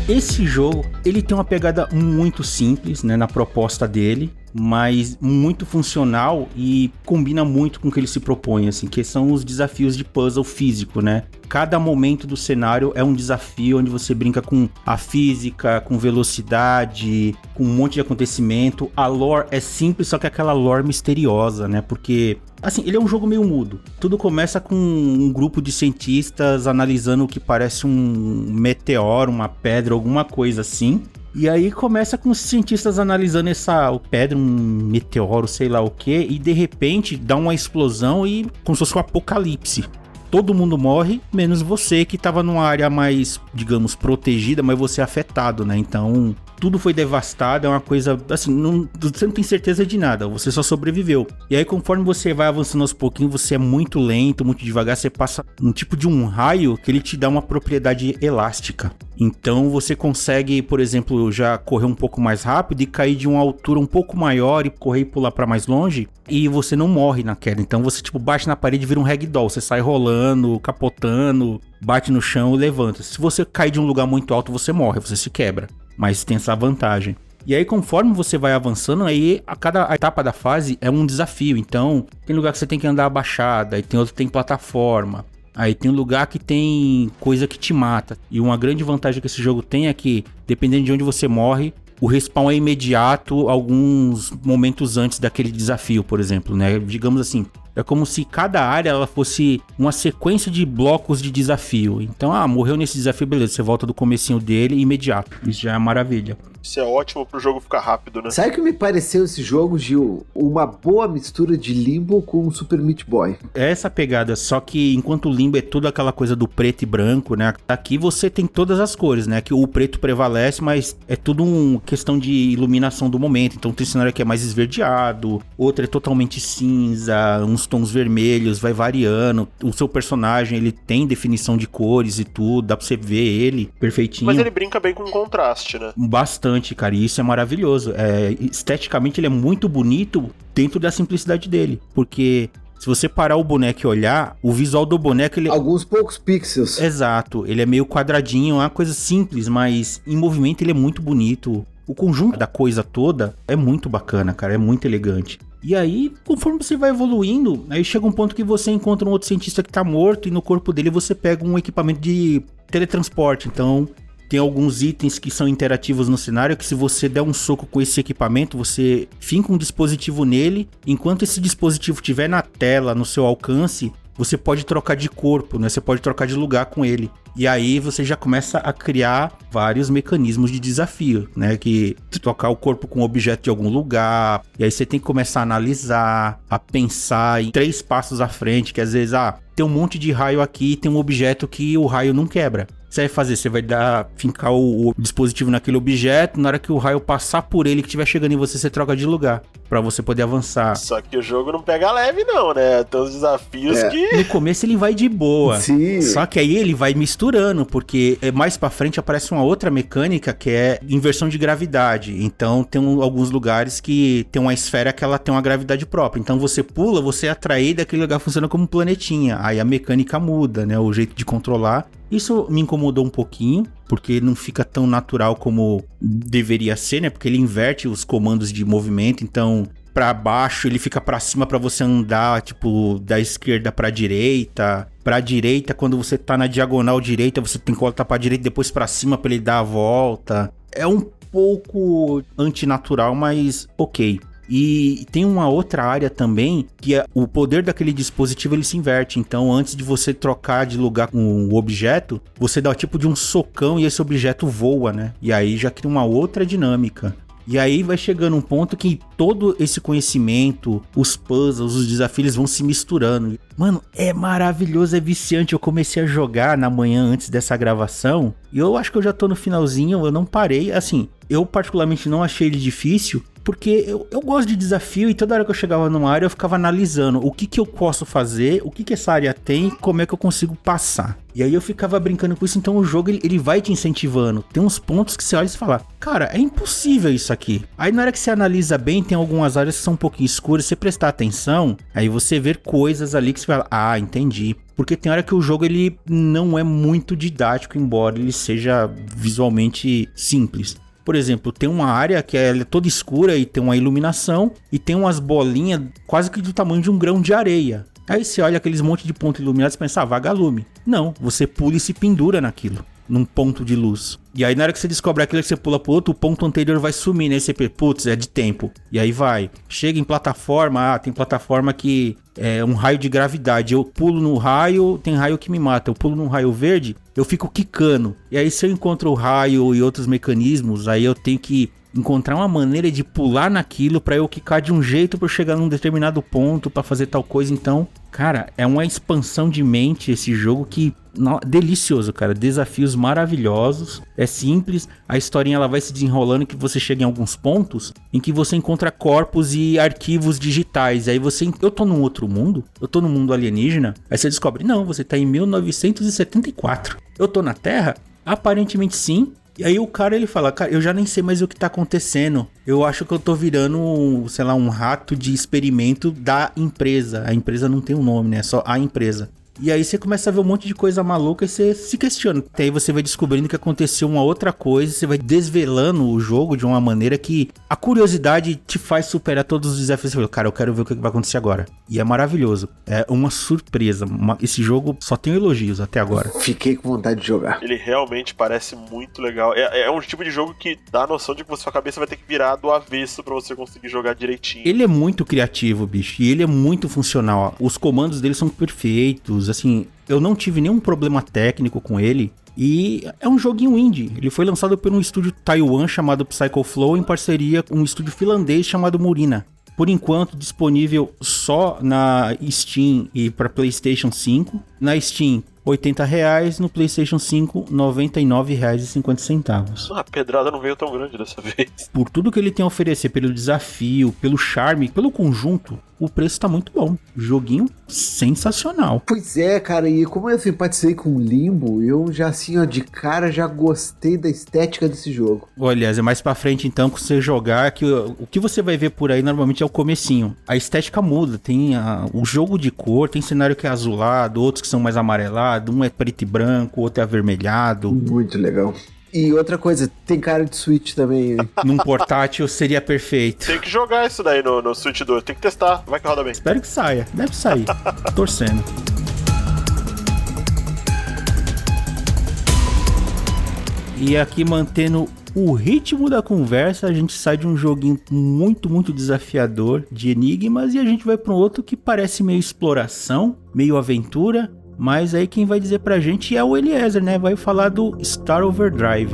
Esse jogo, ele tem uma pegada muito simples, né, na proposta dele, mas muito funcional e combina muito com o que ele se propõe, assim, que são os desafios de puzzle físico, né? Cada momento do cenário é um desafio onde você brinca com a física, com velocidade, com um monte de acontecimento. A lore é simples, só que é aquela lore misteriosa, né? Porque, assim, ele é um jogo meio mudo. Tudo começa com um grupo de cientistas analisando o que parece um meteoro, uma pedra, alguma coisa assim. E aí começa com os cientistas analisando essa pedra, um meteoro, sei lá o que, e de repente dá uma explosão e como se fosse um apocalipse. Todo mundo morre, menos você que estava numa área mais, digamos, protegida, mas você é afetado, né? Então, tudo foi devastado, é uma coisa, assim, você não tem certeza de nada, você só sobreviveu. E aí, conforme você vai avançando aos pouquinhos, você é muito lento, muito devagar, você passa um tipo de um raio que ele te dá uma propriedade elástica. Então, você consegue, por exemplo, já correr um pouco mais rápido e cair de uma altura um pouco maior e correr e pular para mais longe, e você não morre na queda. Então, você, tipo, bate na parede e vira um ragdoll, você sai rolando, capotando, bate no chão e levanta. Se você cair de um lugar muito alto, você morre, você se quebra. Mas tem essa vantagem. E aí, conforme você vai avançando, aí a cada etapa da fase é um desafio. Então, tem lugar que você tem que andar abaixada, aí tem outro que tem plataforma. Aí tem um lugar que tem coisa que te mata. E uma grande vantagem que esse jogo tem é que, dependendo de onde você morre, o respawn é imediato alguns momentos antes daquele desafio, por exemplo, né? Digamos assim, é como se cada área ela fosse uma sequência de blocos de desafio. Então, morreu nesse desafio, beleza, você volta do comecinho dele imediato. Isso já é maravilha.
Isso é ótimo pro jogo ficar rápido, né?
Sabe o que me pareceu esse jogo, Gil? Uma boa mistura de Limbo com Super Meat Boy.
É essa pegada, só que enquanto o Limbo é toda aquela coisa do preto e branco, né? Aqui você tem todas as cores, né? Que o preto prevalece, mas é tudo uma questão de iluminação do momento. Então tem cenário que é mais esverdeado, outro é totalmente cinza, uns tons vermelhos, vai variando. O seu personagem, ele tem definição de cores e tudo, dá pra você ver ele perfeitinho.
Mas ele brinca bem com contraste, né?
Bastante, cara, e isso é maravilhoso. Esteticamente ele é muito bonito dentro da simplicidade dele, porque se você parar o boneco e olhar, o visual do boneco, ele...
Alguns poucos pixels.
Exato, ele é meio quadradinho, é uma coisa simples, mas em movimento ele é muito bonito. O conjunto da coisa toda é muito bacana, cara, é muito elegante. E aí, conforme você vai evoluindo, aí chega um ponto que você encontra um outro cientista que tá morto e no corpo dele você pega um equipamento de teletransporte. Então, tem alguns itens que são interativos no cenário que se você der um soco com esse equipamento, você finca um dispositivo nele. Enquanto esse dispositivo estiver na tela, no seu alcance, você pode trocar de corpo, né? Você pode trocar de lugar com ele. E aí você já começa a criar vários mecanismos de desafio, né? Que trocar o corpo com um objeto de algum lugar. E aí você tem que começar a analisar, a pensar em 3 passos à frente, que às vezes, tem um monte de raio aqui, tem um objeto que o raio não quebra. Você vai fazer? Você vai fincar o dispositivo naquele objeto, na hora que o raio passar por ele, que estiver chegando em você, você troca de lugar, pra você poder avançar.
Só que o jogo não pega leve não, né? Tem uns desafios que...
No começo ele vai de boa.
Sim.
Só que aí ele vai misturando, porque mais pra frente aparece uma outra mecânica que é inversão de gravidade. Então tem alguns lugares que tem uma esfera que ela tem uma gravidade própria. Então você pula, você é atraído, aquele lugar funciona como um planetinha. Aí a mecânica muda, né? O jeito de controlar. Isso me incomodou um pouquinho, porque não fica tão natural como deveria ser, né? Porque ele inverte os comandos de movimento, então pra baixo ele fica pra cima pra você andar, tipo, da esquerda pra direita. Pra direita, quando você tá na diagonal direita, você tem que voltar pra direita, depois pra cima pra ele dar a volta. É um pouco antinatural, mas ok. E tem uma outra área também, que é o poder daquele dispositivo, ele se inverte. Então, antes de você trocar de lugar com o objeto, você dá tipo de um socão e esse objeto voa, né? E aí já cria uma outra dinâmica. E aí vai chegando um ponto que todo esse conhecimento, os puzzles, os desafios vão se misturando. Mano, é maravilhoso, é viciante. Eu comecei a jogar na manhã antes dessa gravação e eu acho que eu já tô no finalzinho, eu não parei. Assim, eu particularmente não achei ele difícil, porque eu gosto de desafio e toda hora que eu chegava numa área eu ficava analisando o que eu posso fazer, o que essa área tem e como é que eu consigo passar. E aí eu ficava brincando com isso, então o jogo ele vai te incentivando. Tem uns pontos que você olha e fala, cara, é impossível isso aqui. Aí na hora que você analisa bem, tem algumas áreas que são um pouquinho escuras, você prestar atenção, aí você vê coisas ali que você fala, entendi. Porque tem hora que o jogo ele não é muito didático, embora ele seja visualmente simples. Por exemplo, tem uma área que é toda escura e tem uma iluminação e tem umas bolinhas quase que do tamanho de um grão de areia. Aí você olha aqueles monte de pontos iluminados e pensa, vagalume. Não, você pula e se pendura naquilo, num ponto de luz. E aí na hora que você descobre aquilo que você pula pro outro, o ponto anterior vai sumir, né? Você pensa, putz, é de tempo. E aí vai. Chega em plataforma, tem plataforma que é um raio de gravidade. Eu pulo no raio, tem raio que me mata. Eu pulo num raio verde, eu fico quicando. E aí se eu encontro o raio e outros mecanismos, aí eu tenho que encontrar uma maneira de pular naquilo pra eu quicar de um jeito pra eu chegar num determinado ponto pra fazer tal coisa. Então, cara, é uma expansão de mente esse jogo que... delicioso, cara. Desafios maravilhosos. É simples. A historinha ela vai se desenrolando que você chega em alguns pontos em que você encontra corpos e arquivos digitais. Aí eu tô num outro mundo? Eu tô num mundo alienígena? Aí você descobre, não, você tá em 1974. Eu tô na Terra? Aparentemente sim. E aí o cara ele fala, cara, eu já nem sei mais o que tá acontecendo. Eu acho que eu tô virando, sei lá, um rato de experimento da empresa. A empresa não tem um nome, né? É só a empresa. E aí você começa a ver um monte de coisa maluca e você se questiona. Até aí você vai descobrindo que aconteceu uma outra coisa, você vai desvelando o jogo de uma maneira que a curiosidade te faz superar todos os desafios. Você fala, cara, eu quero ver o que vai acontecer agora. E é maravilhoso. É uma surpresa. Esse jogo só tem elogios até agora.
Fiquei com vontade de jogar.
Ele realmente parece muito legal. É um tipo de jogo que dá a noção de que sua cabeça vai ter que virar do avesso pra você conseguir jogar direitinho.
Ele é muito criativo, bicho. E ele é muito funcional. Os comandos dele são perfeitos. Assim, eu não tive nenhum problema técnico com ele. E é um joguinho indie. Ele foi lançado por um estúdio Taiwan chamado Psycho Flow em parceria com um estúdio finlandês chamado Murina. Por enquanto, disponível só na Steam e para PlayStation 5. Na Steam, R$80, no PlayStation 5, R$99,50.
A pedrada não veio tão grande dessa vez.
Por tudo que ele tem a oferecer, pelo desafio, pelo charme, pelo conjunto, o preço tá muito bom. Joguinho sensacional.
Pois é, cara, e como eu simpatizei com o Limbo, eu já assim, ó, de cara já gostei da estética desse jogo.
Aliás, é mais pra frente então, que você jogar, que o que você vai ver por aí normalmente é o comecinho. A estética muda, tem o jogo de cor, tem cenário que é azulado, outros que são mais amarelados, um é preto e branco, outro é avermelhado.
Muito legal. E outra coisa, tem cara de Switch também.
Num portátil seria perfeito.
Tem que jogar isso daí no Switch 2, tem que testar, vai que roda bem.
Espero que saia, deve sair. Torcendo. E aqui mantendo o ritmo da conversa, a gente sai de um joguinho muito, muito desafiador de enigmas e a gente vai para um outro que parece meio exploração, meio aventura. Mas aí quem vai dizer pra gente é o Eliezer, né? Vai falar do Star Overdrive.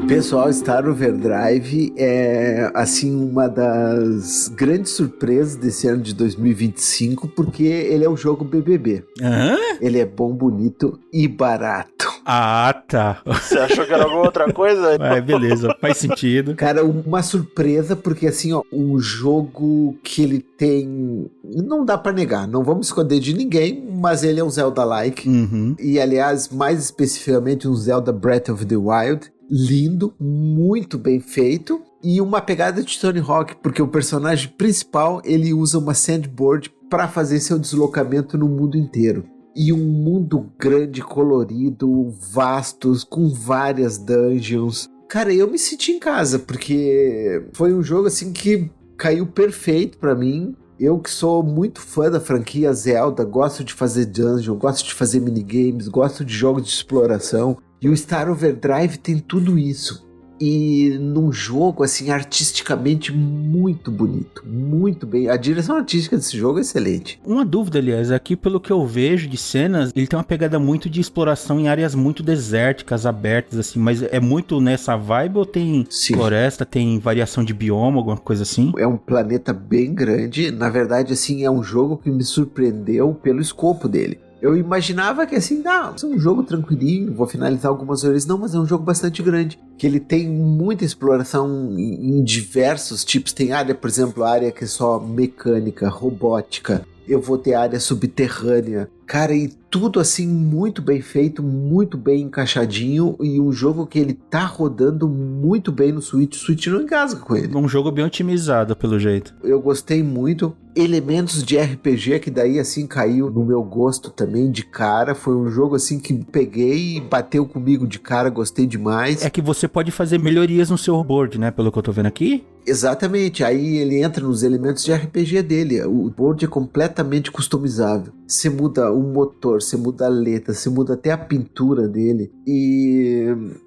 Pessoal, Star Overdrive é, assim, uma das grandes surpresas desse ano de 2025, porque ele é o jogo BBB.
Hã?
Ele é bom, bonito e barato.
Ah, tá.
Você achou que era alguma outra coisa?
Beleza, faz sentido.
Cara, uma surpresa, porque assim, ó, um jogo que ele tem... Não dá pra negar, não vamos esconder de ninguém, mas ele é um Zelda-like.
Uhum.
E, aliás, mais especificamente um Zelda Breath of the Wild. Lindo, muito bem feito. E uma pegada de Tony Hawk, porque o personagem principal, ele usa uma sandboard para fazer seu deslocamento no mundo inteiro. E um mundo grande, colorido, vasto, com várias dungeons. Cara, eu me senti em casa, porque foi um jogo assim que caiu perfeito pra mim. Eu que sou muito fã da franquia Zelda, gosto de fazer dungeon, gosto de fazer minigames, gosto de jogos de exploração. E o Star Overdrive tem tudo isso. E num jogo, assim, artisticamente muito bonito. Muito bem. A direção artística desse jogo é excelente.
Uma dúvida, aliás, aqui pelo que eu vejo de cenas, ele tem uma pegada muito de exploração em áreas muito desérticas, abertas, assim, mas é muito nessa vibe ou tem floresta, tem variação de bioma, alguma coisa assim?
É um planeta bem grande. Na verdade, assim, é um jogo que me surpreendeu pelo escopo dele. Eu imaginava que assim, é um jogo tranquilinho, vou finalizar algumas horas. Não, mas é um jogo bastante grande, que ele tem muita exploração em diversos tipos. Tem área, por exemplo, área que é só mecânica, robótica. Eu vou ter área subterrânea. Cara, e tudo assim muito bem feito, muito bem encaixadinho. E um jogo que ele tá rodando muito bem no Switch. O Switch não engasga com ele.
Um jogo bem otimizado, pelo jeito.
Eu gostei muito. Elementos de RPG que daí assim caiu no meu gosto também de cara. Foi um jogo assim que peguei e bateu comigo de cara, gostei demais.
É que você pode fazer melhorias no seu board, né? Pelo que eu tô vendo aqui.
Exatamente, aí ele entra nos elementos de RPG dele. O board é completamente customizável. Você muda o motor, você muda a letra, você muda até a pintura dele. E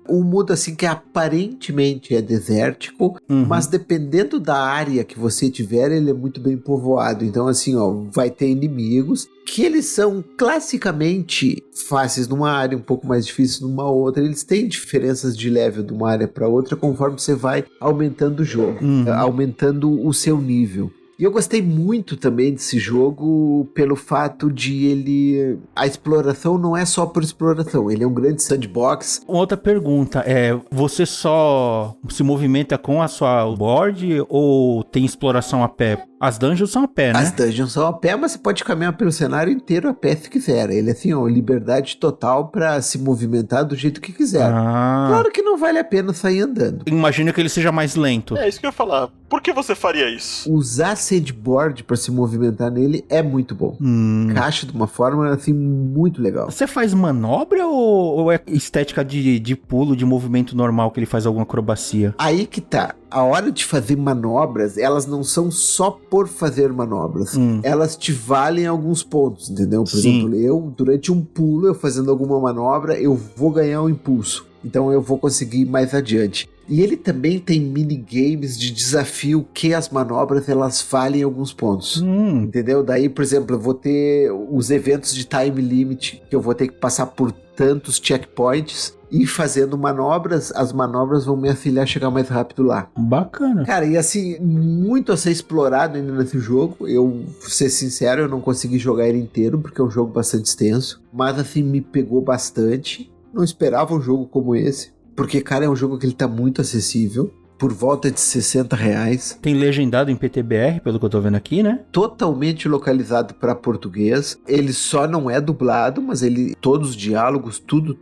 um mundo assim que aparentemente é desértico, mas dependendo da área que você tiver, ele é muito bem povoado. Então assim, ó, vai ter inimigos que eles são classicamente fáceis numa área, um pouco mais difíceis numa outra. Eles têm diferenças de level de uma área para outra conforme você vai aumentando o jogo, aumentando o seu nível. E eu gostei muito também desse jogo pelo fato de ele... A exploração não é só por exploração, ele é um grande sandbox.
Outra pergunta, você só se movimenta com a sua board ou tem exploração a pé? As dungeons são a pé, né?
As dungeons são a pé, mas você pode caminhar pelo cenário inteiro a pé se quiser. Ele é assim, ó, liberdade total pra se movimentar do jeito que quiser. Claro que não vale a pena sair andando.
Imagino que ele seja mais lento.
É isso que eu ia falar. Por que você faria isso?
Usar sandboard pra se movimentar nele é muito bom. Encaixa de uma forma, assim, muito legal.
Você faz manobra ou é estética de pulo, de movimento normal que ele faz alguma acrobacia?
Aí que tá. A hora de fazer manobras, elas não são só por fazer manobras. Elas te valem alguns pontos, entendeu? Por exemplo, eu, durante um pulo, eu fazendo alguma manobra, eu vou ganhar um impulso. Então eu vou conseguir ir mais adiante. E ele também tem minigames de desafio que as manobras elas valem alguns pontos. Entendeu? Daí, por exemplo, eu vou ter os eventos de time limit, que eu vou ter que passar por tantos checkpoints. E fazendo manobras, as manobras vão me auxiliar a chegar mais rápido lá.
Bacana.
Cara, e assim, muito a ser explorado ainda nesse jogo. Eu, vou ser sincero, eu não consegui jogar ele inteiro, porque é um jogo bastante extenso. Mas assim, me pegou bastante. Não esperava um jogo como esse. Porque, cara, é um jogo que ele tá muito acessível. Por volta de R$60.
Tem legendado em PTBR, pelo que eu tô vendo aqui, né?
Totalmente localizado para português. Ele só não é dublado, mas ele todos os diálogos, tudo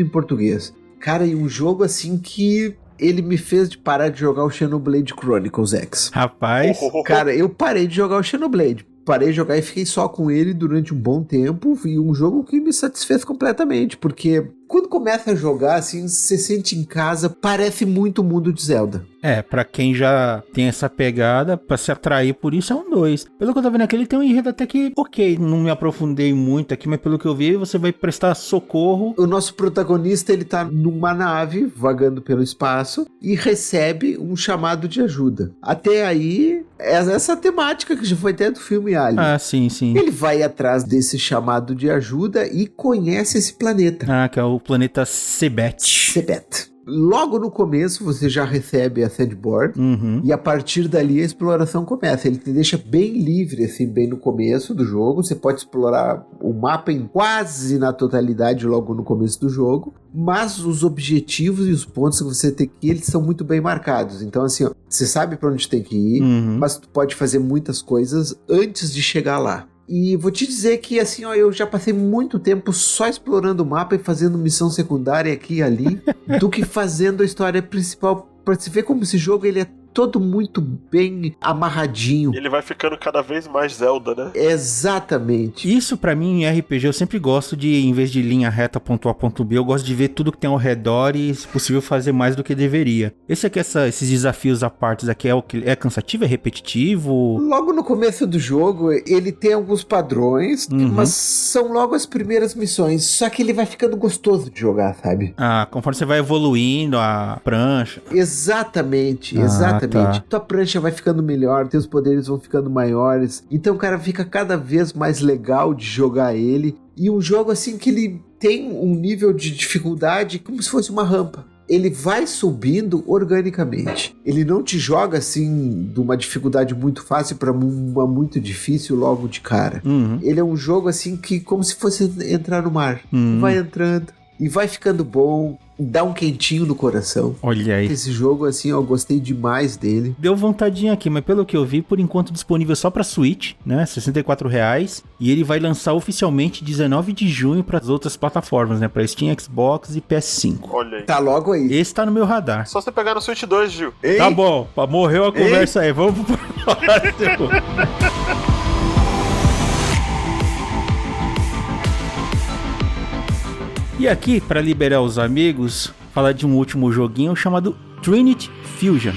em português. Cara, e um jogo assim que ele me fez de parar de jogar o Xenoblade Chronicles X.
Rapaz.
Cara, eu parei de jogar o Xenoblade. Parei de jogar e fiquei só com ele durante um bom tempo. E um jogo que me satisfez completamente, porque quando começa a jogar, assim, você sente em casa, parece muito o mundo de Zelda.
Pra quem já tem essa pegada, pra se atrair por isso, é um 2. Pelo que eu tô vendo aqui, ele tem um enredo até que, ok, não me aprofundei muito aqui, mas pelo que eu vi, você vai prestar socorro.
O nosso protagonista, ele tá numa nave, vagando pelo espaço, e recebe um chamado de ajuda. Até aí, essa temática que já foi até do filme Alien.
Ah, sim.
Ele vai atrás desse chamado de ajuda e conhece esse planeta.
Ah, que é o planeta Sebet.
Logo no começo você já recebe a sandboard e a partir dali a exploração começa. Ele te deixa bem livre, assim, bem no começo do jogo. Você pode explorar o mapa em quase na totalidade logo no começo do jogo, mas os objetivos e os pontos que você tem que ir, eles são muito bem marcados. Então, assim, ó, você sabe pra onde tem que ir, mas tu pode fazer muitas coisas antes de chegar lá. E vou te dizer que, assim, ó, eu já passei muito tempo só explorando o mapa e fazendo missão secundária aqui e ali, do que fazendo a história principal. Pra você ver como esse jogo, ele é todo muito bem amarradinho.
Ele vai ficando cada vez mais Zelda, né?
Exatamente.
Isso pra mim em RPG eu sempre gosto de, em vez de linha reta ponto A ponto B, eu gosto de ver tudo que tem ao redor e, se possível, fazer mais do que deveria. Esse aqui, esses desafios à parte aqui é o que é cansativo, é repetitivo?
Logo no começo do jogo, ele tem alguns padrões, mas são logo as primeiras missões, só que ele vai ficando gostoso de jogar, sabe?
Ah, conforme você vai evoluindo a prancha.
Exatamente.
Tá.
Tua prancha vai ficando melhor, teus poderes vão ficando maiores. Então, cara, fica cada vez mais legal de jogar ele. E um jogo assim que ele tem um nível de dificuldade como se fosse uma rampa. Ele vai subindo organicamente. Ele não te joga assim de uma dificuldade muito fácil para uma muito difícil logo de cara. Ele é um jogo assim que como se fosse entrar no mar. Vai entrando e vai ficando bom. Dá um quentinho no coração.
Olha aí.
Esse jogo, assim, eu gostei demais dele.
Deu vontadinha aqui, mas pelo que eu vi, por enquanto disponível só pra Switch, né? R$64. E ele vai lançar oficialmente 19 de junho para as outras plataformas, né? Pra Steam, Xbox e PS5.
Olha aí.
Tá logo aí.
Esse tá no meu radar.
Só você pegar no Switch 2, Gil.
Ei?
Tá bom, morreu a conversa aí. Vamos pro próximo. E aqui, para liberar os amigos, falar de um último joguinho chamado Trinity Fusion.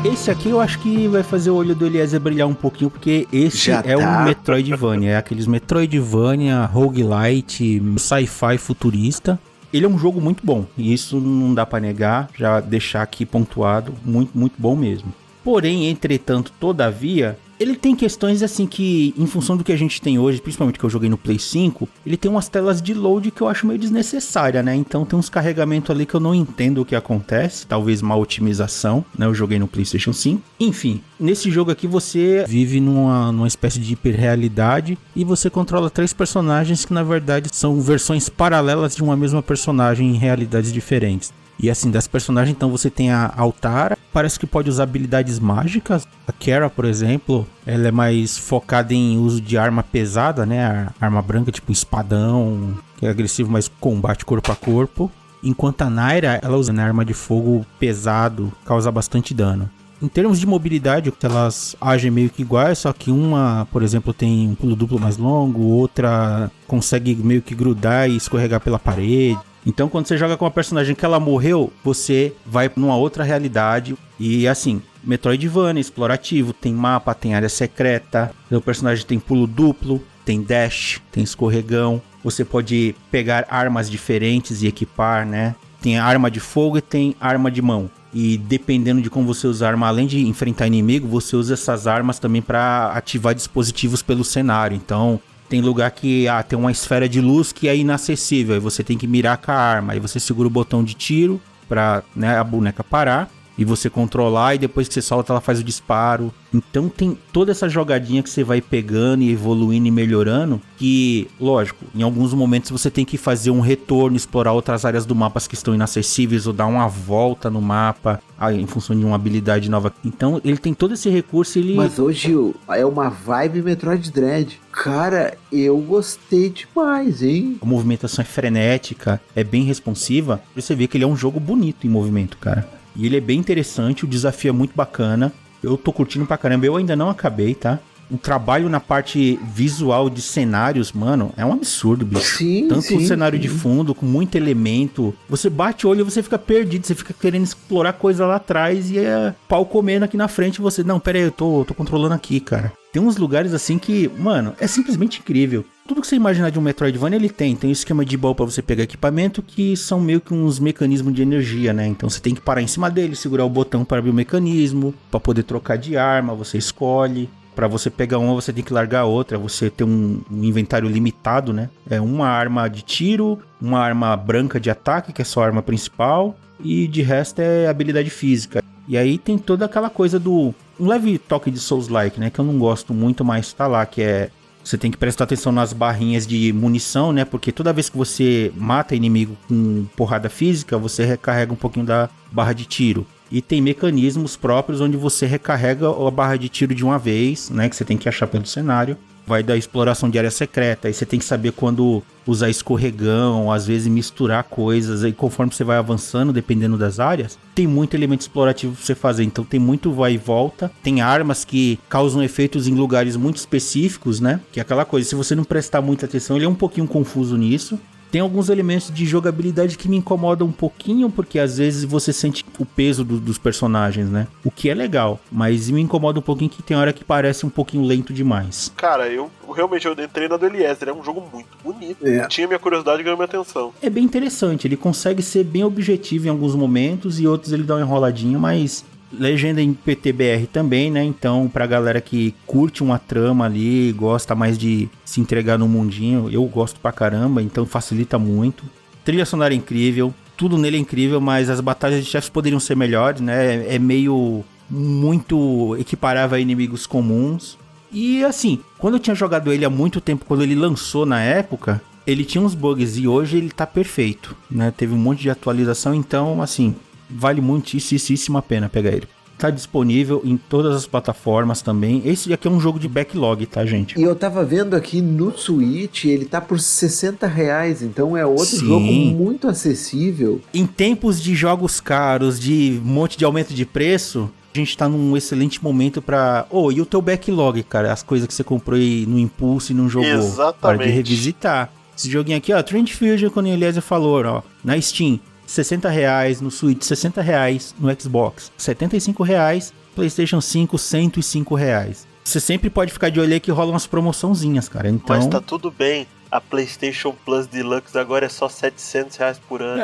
Esse aqui eu acho que vai fazer o olho do Eliezer brilhar um pouquinho, porque esse um Metroidvania, é aqueles Metroidvania, roguelite, sci-fi futurista. Ele é um jogo muito bom, e isso não dá pra negar, já deixar aqui pontuado, muito, muito bom mesmo. Porém, entretanto, todavia, Ele tem questões assim que, em função do que a gente tem hoje, principalmente que eu joguei no Play 5, ele tem umas telas de load que eu acho meio desnecessária, né? Então tem uns carregamentos ali que eu não entendo o que acontece, talvez má otimização, né? Eu joguei no PlayStation 5. Enfim, nesse jogo aqui você vive numa espécie de hiperrealidade e você controla 3 personagens que na verdade são versões paralelas de uma mesma personagem em realidades diferentes. E assim, das personagens, então você tem a Altara, parece que pode usar habilidades mágicas. A Kara, por exemplo, ela é mais focada em uso de arma pesada, né? A arma branca, tipo espadão, que é agressivo, mas combate corpo a corpo. Enquanto a Naira, ela usa, né, arma de fogo pesado, causa bastante dano. Em termos de mobilidade, elas agem meio que iguais, só que uma, por exemplo, tem um pulo duplo mais longo, outra consegue meio que grudar e escorregar pela parede. Então, quando você joga com uma personagem que ela morreu, você vai numa outra realidade. E assim, Metroidvania, explorativo, tem mapa, tem área secreta, o personagem tem pulo duplo, tem dash, tem escorregão. Você pode pegar armas diferentes e equipar, né? Tem arma de fogo e tem arma de mão. E dependendo de como você usar a arma, além de enfrentar inimigo, você usa essas armas também para ativar dispositivos pelo cenário. Então, tem lugar que tem uma esfera de luz que é inacessível, aí você tem que mirar com a arma, aí você segura o botão de tiro para, né, a boneca parar e você controlar, e depois que você solta ela faz o disparo. Então tem toda essa jogadinha que você vai pegando e evoluindo e melhorando, que, lógico, em alguns momentos você tem que fazer um retorno, explorar outras áreas do mapa que estão inacessíveis, ou dar uma volta no mapa em função de uma habilidade nova. Então ele tem todo esse recurso.
Mas hoje é uma vibe Metroid Dread. Cara, eu gostei demais, hein?
A movimentação é frenética, é bem responsiva. Você vê que ele é um jogo bonito em movimento, cara. E ele é bem interessante, o desafio é muito bacana. Eu tô curtindo pra caramba, eu ainda não acabei, tá? O trabalho na parte visual de cenários, mano, é um absurdo, bicho.
Sim,
Tanto o cenário de fundo, com muito elemento. Você bate o olho e você fica perdido, você fica querendo explorar coisa lá atrás e é pau comendo aqui na frente. Você, não, pera aí, eu tô controlando aqui, cara. Tem uns lugares assim que, mano, é simplesmente incrível. Tudo que você imaginar de um Metroidvania, ele tem. Tem um esquema de baú pra você pegar equipamento, que são meio que uns mecanismos de energia, né? Então você tem que parar em cima dele, segurar o botão para abrir o mecanismo, pra poder trocar de arma, você escolhe. Pra você pegar uma, você tem que largar a outra. Você tem um inventário limitado, né? É uma arma de tiro, uma arma branca de ataque, que é só a arma principal, e de resto é habilidade física. E aí tem toda aquela coisa do... um leve toque de Souls-like, né? Que eu não gosto muito, mas tá lá, que é... você tem que prestar atenção nas barrinhas de munição, né? Porque toda vez que você mata inimigo com porrada física, você recarrega um pouquinho da barra de tiro. E tem mecanismos próprios onde você recarrega a barra de tiro de uma vez, né? Que você tem que achar pelo cenário. Vai da exploração de área secreta. Aí você tem que saber quando usar escorregão, às vezes misturar coisas. Aí conforme você vai avançando, dependendo das áreas, tem muito elemento explorativo pra você fazer. Então tem muito vai e volta. Tem armas que causam efeitos em lugares muito específicos, né? Que é aquela coisa, se você não prestar muita atenção, ele é um pouquinho confuso nisso. Tem alguns elementos de jogabilidade que me incomodam um pouquinho, porque às vezes você sente o peso dos personagens, né? O que é legal, mas me incomoda um pouquinho que tem hora que parece um pouquinho lento demais.
Cara, eu realmente entrei na do Eliezer, é um jogo muito bonito. Tinha minha curiosidade e ganhou minha atenção.
É bem interessante, ele consegue ser bem objetivo em alguns momentos e outros ele dá uma enroladinha, mas... legenda em PTBR também, né? Então, pra galera que curte uma trama ali, gosta mais de se entregar no mundinho, eu gosto pra caramba, então facilita muito. Trilha sonora é incrível, tudo nele é incrível, mas as batalhas de chefes poderiam ser melhores, né? É meio muito equiparável a inimigos comuns. E assim, quando eu tinha jogado ele há muito tempo, quando ele lançou na época, ele tinha uns bugs e hoje ele tá perfeito, né? Teve um monte de atualização, então assim... vale muitíssima a pena pegar ele. Tá disponível em todas as plataformas também. Esse aqui é um jogo de backlog, tá, gente?
E eu tava vendo aqui no Switch, ele tá por R$60, então é outro jogo muito acessível.
Em tempos de jogos caros, de um monte de aumento de preço, a gente tá num excelente momento pra... e o teu backlog, cara? As coisas que você comprou aí no impulso e não jogou.
Exatamente.
Para de revisitar. Esse joguinho aqui, ó, Trend Fusion, quando o Eliezer falou, ó, na Steam... R$60, no Switch R$60, no Xbox R$75, PlayStation 5 R$105. Você sempre pode ficar de olho aí que rolam umas promoçãozinhas, cara. Então...
mas tá tudo bem. a PlayStation Plus Deluxe agora é só R$700 por ano.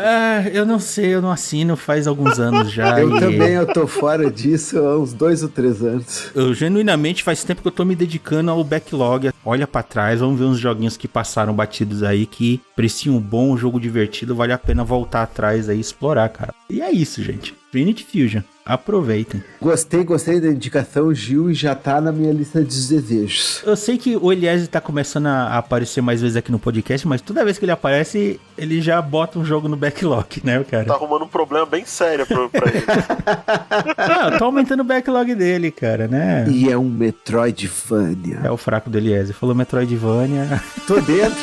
Eu não sei, eu não assino faz alguns anos já.
Eu tô fora disso há uns 2 ou 3 anos.
Eu genuinamente faz tempo que eu tô me dedicando ao backlog. Olha pra trás, vamos ver uns joguinhos que passaram batidos aí, que preciam um bom jogo divertido, vale a pena voltar atrás aí e explorar, cara. E é isso, gente. Trinity Fusion. Aproveitem.
Gostei da indicação, Gil, e já tá na minha lista de desejos.
Eu sei que o Eliezer tá começando a aparecer mais vezes aqui no podcast, mas toda vez que ele aparece, ele já bota um jogo no backlog, né, cara?
Tá arrumando um problema bem sério pra ele.
Tô aumentando o backlog dele, cara, né?
E é um Metroidvania.
É o fraco do Eliezer. Falou Metroidvania.
Tô dentro.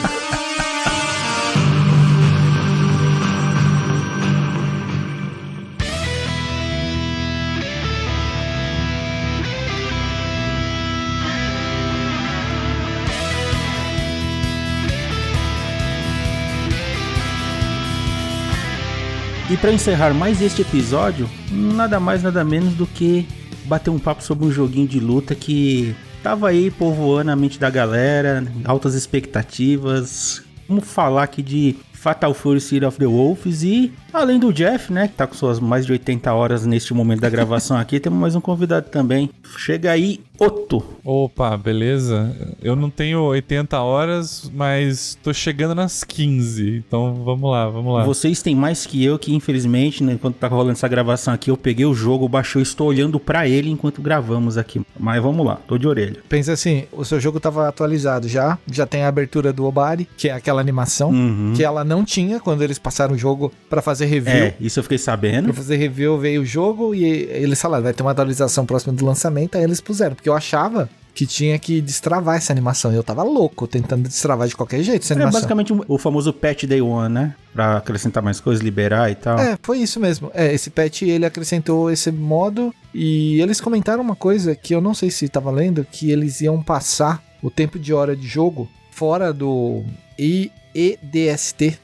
E pra encerrar mais este episódio, nada mais nada menos do que bater um papo sobre um joguinho de luta que tava aí povoando a mente da galera, altas expectativas. Vamos falar aqui de Fatal Fury City of the Wolves e, além do Jeff, né, que tá com suas mais de 80 horas neste momento da gravação aqui, temos mais um convidado também. Chega aí, Otto.
Opa, beleza? Eu não tenho 80 horas, mas tô chegando nas 15, então vamos lá.
Vocês têm mais que eu, que infelizmente, né, enquanto tá rolando essa gravação aqui, eu peguei o jogo, baixei, estou olhando pra ele enquanto gravamos aqui. Mas vamos lá, tô de orelha.
Pensa assim, o seu jogo tava atualizado já tem a abertura do Obari, que é aquela animação, que ela não tinha quando eles passaram o jogo pra fazer review.
Isso eu fiquei sabendo.
Pra fazer review veio o jogo e eles falaram, vai ter uma atualização próxima do lançamento, aí eles puseram, porque eu achava que tinha que destravar essa animação. E eu tava louco tentando destravar de qualquer jeito essa animação.
Basicamente o famoso patch day one, né? Pra acrescentar mais coisas, liberar e tal.
Foi isso mesmo. Esse patch, ele acrescentou esse modo e eles comentaram uma coisa que eu não sei se tava lendo, que eles iam passar o tempo de hora de jogo fora do EDST.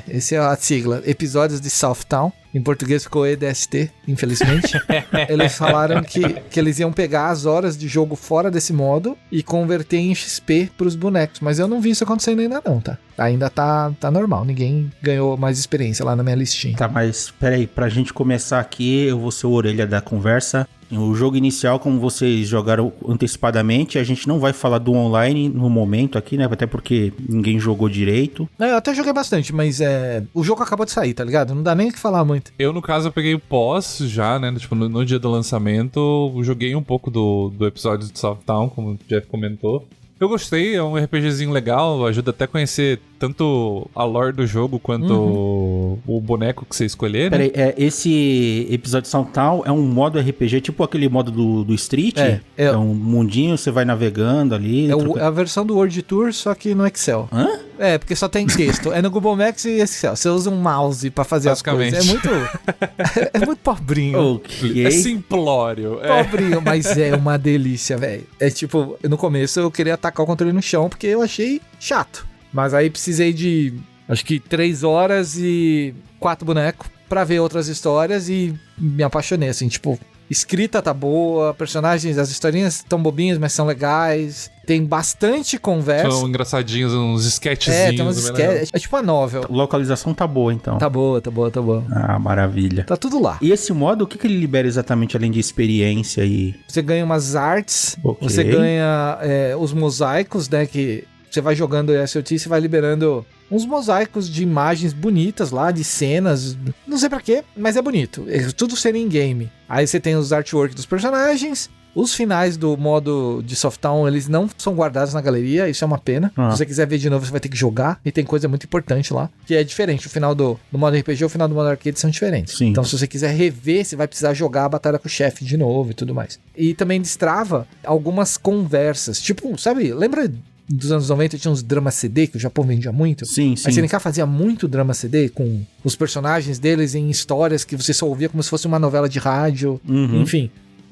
Essa é a sigla. Episódios de Southtown. Em português ficou EDST, infelizmente. Eles falaram que eles iam pegar as horas de jogo fora desse modo e converter em XP pros bonecos. Mas eu não vi isso acontecendo ainda não, tá? Ainda tá normal. Ninguém ganhou mais experiência lá na minha listinha.
Tá, mas peraí. Pra gente começar aqui, eu vou ser o orelha da conversa. O jogo inicial, como vocês jogaram antecipadamente, a gente não vai falar do online no momento aqui, né? Até porque ninguém jogou direito.
Eu até joguei bastante, mas o jogo acabou de sair, tá ligado? Não dá nem o que falar muito.
Eu, no caso, eu peguei o pós já, né? Tipo, no dia do lançamento, joguei um pouco do episódio de Southtown, como o Jeff comentou. Eu gostei, é um RPGzinho legal, ajuda até a conhecer tanto a lore do jogo quanto o boneco que você escolher, né?
Peraí, esse episódio de Southtown é um modo RPG, tipo aquele modo do Street? É um mundinho, você vai navegando ali.
É a versão do World Tour, só que no Excel.
Hã?
Porque só tem texto. É no Google Maps e Excel. Você usa um mouse pra fazer as coisas. É muito pobrinho.
Okay.
É simplório.
Pobrinho, mas é uma delícia, velho. É tipo, no começo eu queria atacar o controle no chão porque eu achei chato. Mas aí precisei de, acho que 3 horas e 4 bonecos pra ver outras histórias e me apaixonei, assim, tipo... Escrita tá boa, personagens, as historinhas estão bobinhas, mas são legais. Tem bastante conversa.
São engraçadinhos, uns sketchzinhos.
Tem uns sketches. É tipo uma novel.
A localização tá boa, então.
Tá boa.
Ah, maravilha.
Tá tudo lá.
E esse modo, o que ele libera exatamente, além de experiência e...
Você ganha umas artes, você ganha os mosaicos, né, que... Você vai jogando o SOT, você vai liberando uns mosaicos de imagens bonitas lá, de cenas. Não sei pra quê, mas é bonito. É tudo ser em game. Aí você tem os artwork dos personagens. Os finais do modo de Southtown, eles não são guardados na galeria. Isso é uma pena. Se você quiser ver de novo, você vai ter que jogar. E tem coisa muito importante lá, que é diferente. O final do modo RPG e o final do modo arcade são diferentes.
Sim.
Então, se você quiser rever, você vai precisar jogar a batalha com o chefe de novo e tudo mais. E também destrava algumas conversas. Tipo, sabe, lembra... Dos anos 90 tinha uns drama CD que o Japão vendia muito.
Sim.
A SNK fazia muito drama CD com os personagens deles em histórias que você só ouvia como se fosse uma novela de rádio. Enfim,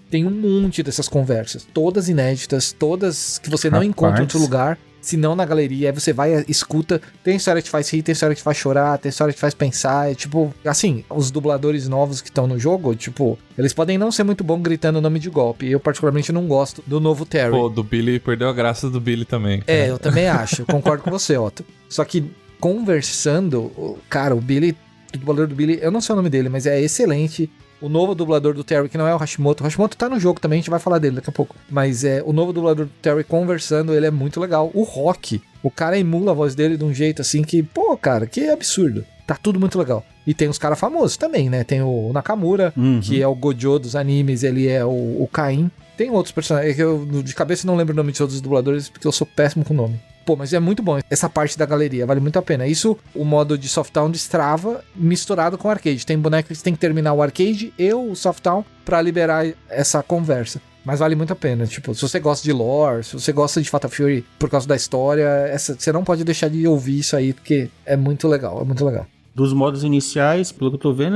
tem um monte dessas conversas. Todas inéditas, todas que você não encontra em outro lugar. se não na galeria. Aí você vai, escuta, tem história que te faz rir, tem história que te faz chorar, tem história que te faz pensar. É tipo, assim, os dubladores novos que estão no jogo, tipo, eles podem não ser muito bons gritando o nome de golpe. Eu particularmente não gosto do novo Terry.
Pô, do Billy, perdeu a graça do Billy também. Cara.
Eu também acho, concordo com você, Otto. Só que conversando, cara, o Billy, o dublador do Billy, eu não sei o nome dele, mas é excelente. O novo dublador do Terry, que não é o Hashimoto. O Hashimoto tá no jogo também, a gente vai falar dele daqui a pouco. Mas o novo dublador do Terry conversando, ele é muito legal. O Rock, o cara emula a voz dele de um jeito assim que, pô, cara, que absurdo. Tá tudo muito legal. E tem os caras famosos também, né? Tem o Nakamura, que é o Gojo dos animes, ele é o Caim. Tem outros personagens, que eu de cabeça não lembro o nome de todos os dubladores, porque eu sou péssimo com o nome. Pô, mas é muito bom essa parte da galeria, vale muito a pena. Isso, o modo de Softtown destrava misturado com arcade. Tem boneco que tem que terminar o arcade e o Softtown pra liberar essa conversa. Mas vale muito a pena, tipo, se você gosta de lore, se você gosta de Fatal Fury por causa da história, você não pode deixar de ouvir isso aí, porque é muito legal, é muito legal.
Dos modos iniciais, pelo que eu tô vendo,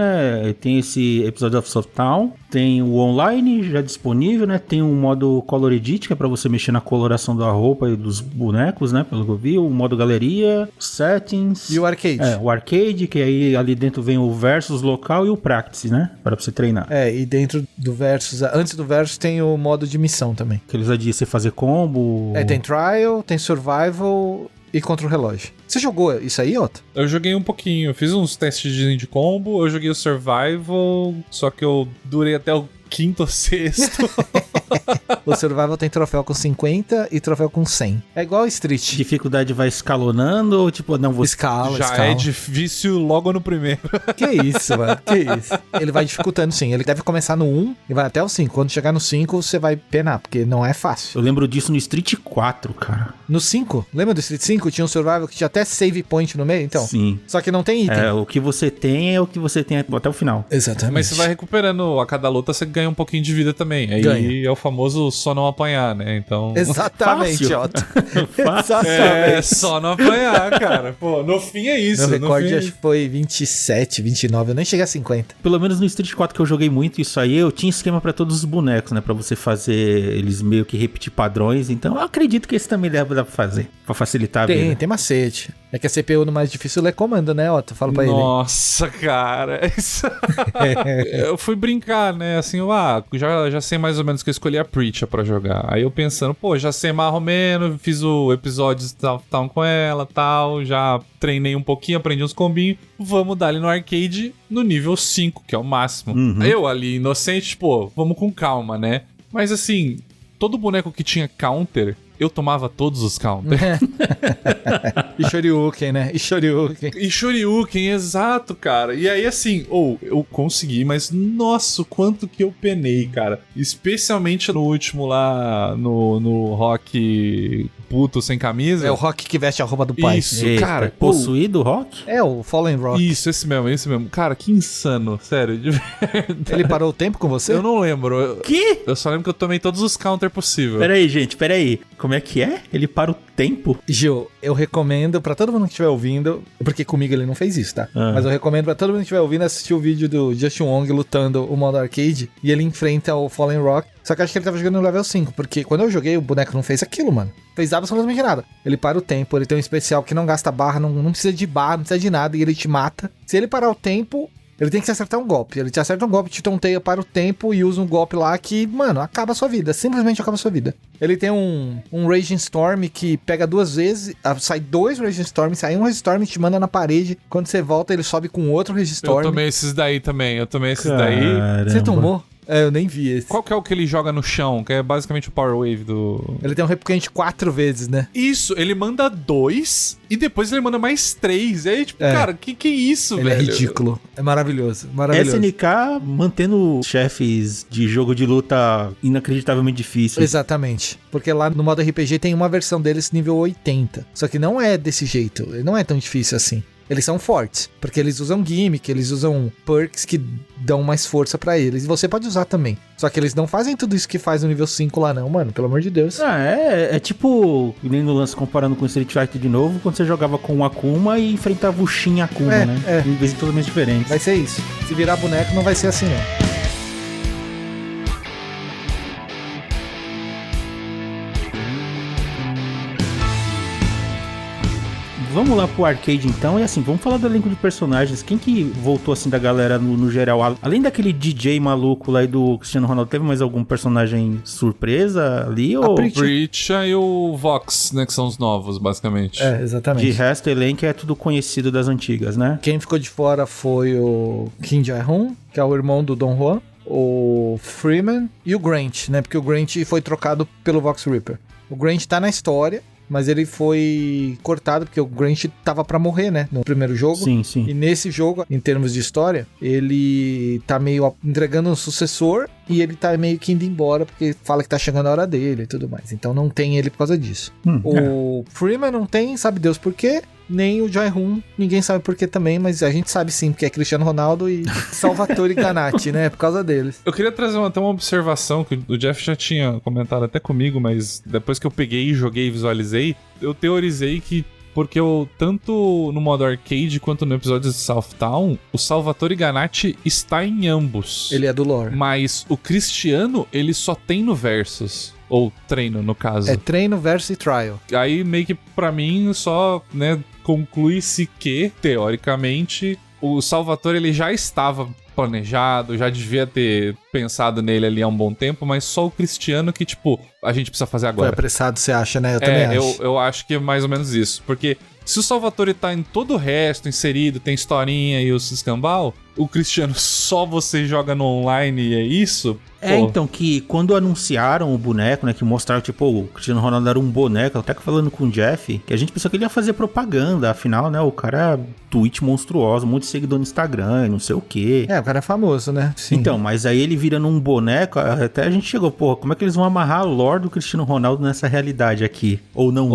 tem esse Episode of Softtown, tem o online já disponível, né? Tem um modo Color Edit, que é pra você mexer na coloração da roupa e dos bonecos, né? Pelo que eu vi, o modo galeria, settings...
E o arcade.
O arcade, que aí ali dentro vem o versus local e o practice, né? Para você treinar.
E dentro do versus, antes do versus tem o modo de missão também.
Aqueles ali, você fazer combo...
tem trial, tem survival... E contra o relógio. Você jogou isso aí, Otto?
Eu joguei um pouquinho. Eu fiz uns testes de combo. Eu joguei o Survival. Só que eu durei até o 5º ou 6º.
O Survival tem troféu com 50 e troféu com 100. É igual ao Street.
Dificuldade vai escalonando ou tipo, não, você...
Escala.
É difícil logo no primeiro.
Que isso, mano. Que isso. Ele vai dificultando, sim. Ele deve começar no 1 e vai até o 5. Quando chegar no 5, você vai penar, porque não é fácil.
Eu lembro disso no Street 4, cara.
No 5? Lembra do Street 5? Tinha um Survival que tinha até save point no meio, então?
Sim.
Só que não tem item.
O que você tem é o que você tem até o final.
Exatamente.
Mas você vai recuperando a cada luta, você ganha um pouquinho de vida também. Aí
ganha.
É o famoso só não apanhar, né? Então...
Exatamente,
Fácil.
Otto.
Fácil.
É, só não apanhar, cara. Pô, no fim é isso.
Meu recorde
fim...
acho que foi 27, 29. Eu nem cheguei a 50.
Pelo menos no Street 4 que eu joguei muito isso aí, eu tinha esquema pra todos os bonecos, né? Pra você fazer eles meio que repetir padrões. Então eu acredito que esse também dá pra fazer. Pra facilitar a vida.
Tem macete. É que a CPU no mais difícil é comando, né, Otto? Fala pra ele.
Nossa, cara. Eu fui brincar, né? Assim, já sei mais ou menos que eu escolhi a Preacher pra jogar. Aí eu pensando, pô, já sei mais ou menos, fiz o episódio tal com ela, tal, já treinei um pouquinho, aprendi uns combinhos. Vamos dar ali no arcade no nível 5, que é o máximo.
Uhum.
Eu ali, inocente, pô, vamos com calma, né? Mas assim, todo boneco que tinha counter, eu tomava todos os counters.
E Shoryuken, né? E
Shoryuken, exato, cara. E aí, assim, eu consegui, mas nossa, o quanto que eu penei, cara. Especialmente no último lá, no Rock puto sem camisa.
É o Rock que veste a roupa do pai.
Isso, eita, cara. Possuído Rock?
É o Fallen Rock.
Isso, esse mesmo. Cara, que insano, sério, de verdade.
Ele parou o tempo com você?
Eu não lembro.
Que?
Eu só lembro que eu tomei todos os counters possíveis.
Peraí, gente, Como é que é? Ele para o tempo?
Gil, eu recomendo pra todo mundo que estiver ouvindo, porque comigo ele não fez isso, tá? Mas eu recomendo pra todo mundo que estiver ouvindo assistir o vídeo do Justin Wong lutando o modo arcade e ele enfrenta o Fallen Rock. Só que eu acho que ele tava jogando no level 5, porque quando eu joguei o boneco não fez aquilo, mano. Fez absolutamente nada. Ele para o tempo, ele tem um especial que não gasta barra, não precisa de barra, não precisa de nada e ele te mata. Se ele parar o tempo... Ele tem que te acertar um golpe. Ele te acerta um golpe, te tonteia para o tempo e usa um golpe lá que, mano, acaba a sua vida. Simplesmente acaba a sua vida. Ele tem um Raging Storm que pega 2 vezes, sai 2 Raging Storm, sai um Raging Storm e te manda na parede. Quando você volta, ele sobe com outro Raging Storm.
Eu tomei esses daí também,
Caramba.
Você tomou? Eu nem vi esse.
Qual que é o que ele joga no chão? Que é basicamente o Power Wave do...
Ele tem um replicante 4 vezes, né?
Isso, ele manda 2 e depois ele manda mais 3. E aí, tipo, cara, que é isso,
ele
velho?
É ridículo. É maravilhoso.
SNK mantendo chefes de jogo de luta inacreditavelmente difíceis.
Exatamente. Porque lá no modo RPG tem uma versão deles nível 80. Só que não é desse jeito. Ele não é tão difícil assim. Eles são fortes, porque eles usam gimmick, eles usam perks que dão mais força pra eles. E você pode usar também. Só que eles não fazem tudo isso que faz no nível 5 lá não, mano. Pelo amor de Deus.
É tipo, nem no lance comparando com o Street Fighter de novo, quando você jogava com o Akuma e enfrentava o Shin Akuma, né? Em vez de totalmente diferentes.
Vai ser isso. Se virar boneco não vai ser assim, não.
Vamos lá pro arcade então, e assim, vamos falar do elenco de personagens. Quem que voltou assim da galera no geral? Além daquele DJ maluco lá e do Cristiano Ronaldo, teve mais algum personagem surpresa ali?
A
Ou
Pritcha e o Vox, né, que são os novos, basicamente.
É, exatamente.
de resto, o elenco é tudo conhecido das antigas, né?
Quem ficou de fora foi o Kim Jae-hoon, que é o irmão do Don Juan, o Freeman e o Grant, né? Porque o Grant foi trocado pelo Vox Reaper. O Grant tá na história, mas ele foi cortado porque o Grant tava pra morrer, né? No primeiro jogo.
Sim, sim.
E nesse jogo, em termos de história, ele tá meio entregando um sucessor e ele tá meio que indo embora porque fala que tá chegando a hora dele e tudo mais. Então não tem ele por causa disso. O Freeman não tem, sabe Deus por quê? Nem o Jae-hoon, ninguém sabe por que também, mas a gente sabe sim, porque é Cristiano Ronaldo e Salvatore Ganatti, né? Por causa deles.
Eu queria trazer até uma observação que o Jeff já tinha comentado até comigo, mas depois que eu peguei, joguei e visualizei, eu teorizei que porque tanto no modo arcade quanto no episódio de Southtown, o Salvatore Ganatti está em ambos.
Ele é do lore.
Mas o Cristiano, ele só tem no Versus. Ou treino, no caso.
É treino versus trial.
Aí meio que pra mim só, né, conclui-se que, teoricamente, o Salvatore ele já estava planejado, já devia ter pensado nele ali há um bom tempo, mas só o Cristiano que, tipo, a gente precisa fazer
Foi
agora.
apressado, você acha, né? Eu também acho.
Eu acho que é mais ou menos isso. Porque se o Salvatore tá em todo o resto inserido, tem historinha e os escambau, o Cristiano só você joga no online e é isso...
É, então, que quando anunciaram o boneco, né, que mostraram, tipo, o Cristiano Ronaldo era um boneco, até que falando com o Jeff, que a gente pensou que ele ia fazer propaganda, afinal, né, o cara é tweet monstruoso, muito seguidor no Instagram, não sei o quê.
É, o cara é famoso, né? Sim.
Então, mas aí ele virando um boneco, até a gente chegou, porra, como é que eles vão amarrar a lore do Cristiano Ronaldo nessa realidade aqui? Ou não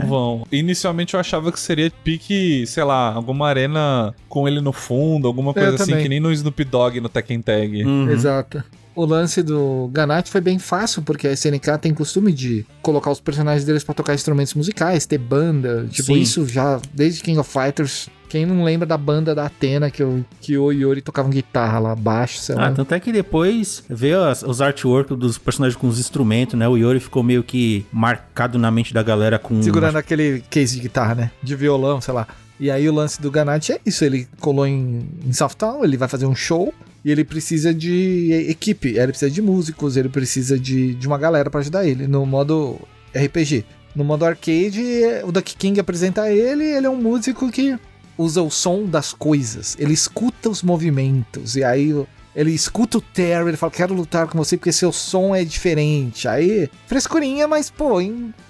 vão.
Inicialmente eu achava que seria pique, sei lá, alguma arena com ele no fundo, alguma coisa assim,
também.
que nem no Snoop Dogg no Tekken Tag.
Uhum.
Exato. O lance do Ganatti foi bem fácil, porque a SNK tem costume de colocar os personagens deles pra tocar instrumentos musicais, ter banda, tipo,
Sim.
isso já desde King of Fighters. Quem não lembra da banda da Athena que o Yori tocava guitarra lá, baixo, sei lá.
Tanto é que depois veio os artwork dos personagens com os instrumentos, né? O Yori ficou meio que marcado na mente da galera com...
Segurando aquele case de guitarra, né? De violão, sei lá. E aí o lance do Ganatti é isso, ele colou em Southtown, ele vai fazer um show e ele precisa de equipe, ele precisa de músicos, ele precisa de uma galera pra ajudar ele no modo RPG. No modo arcade, o Duck King apresenta ele é um músico que usa o som das coisas, ele escuta os movimentos, e aí ele escuta o Terry, ele fala, quero lutar com você porque seu som é diferente. Aí, frescurinha, mas, pô,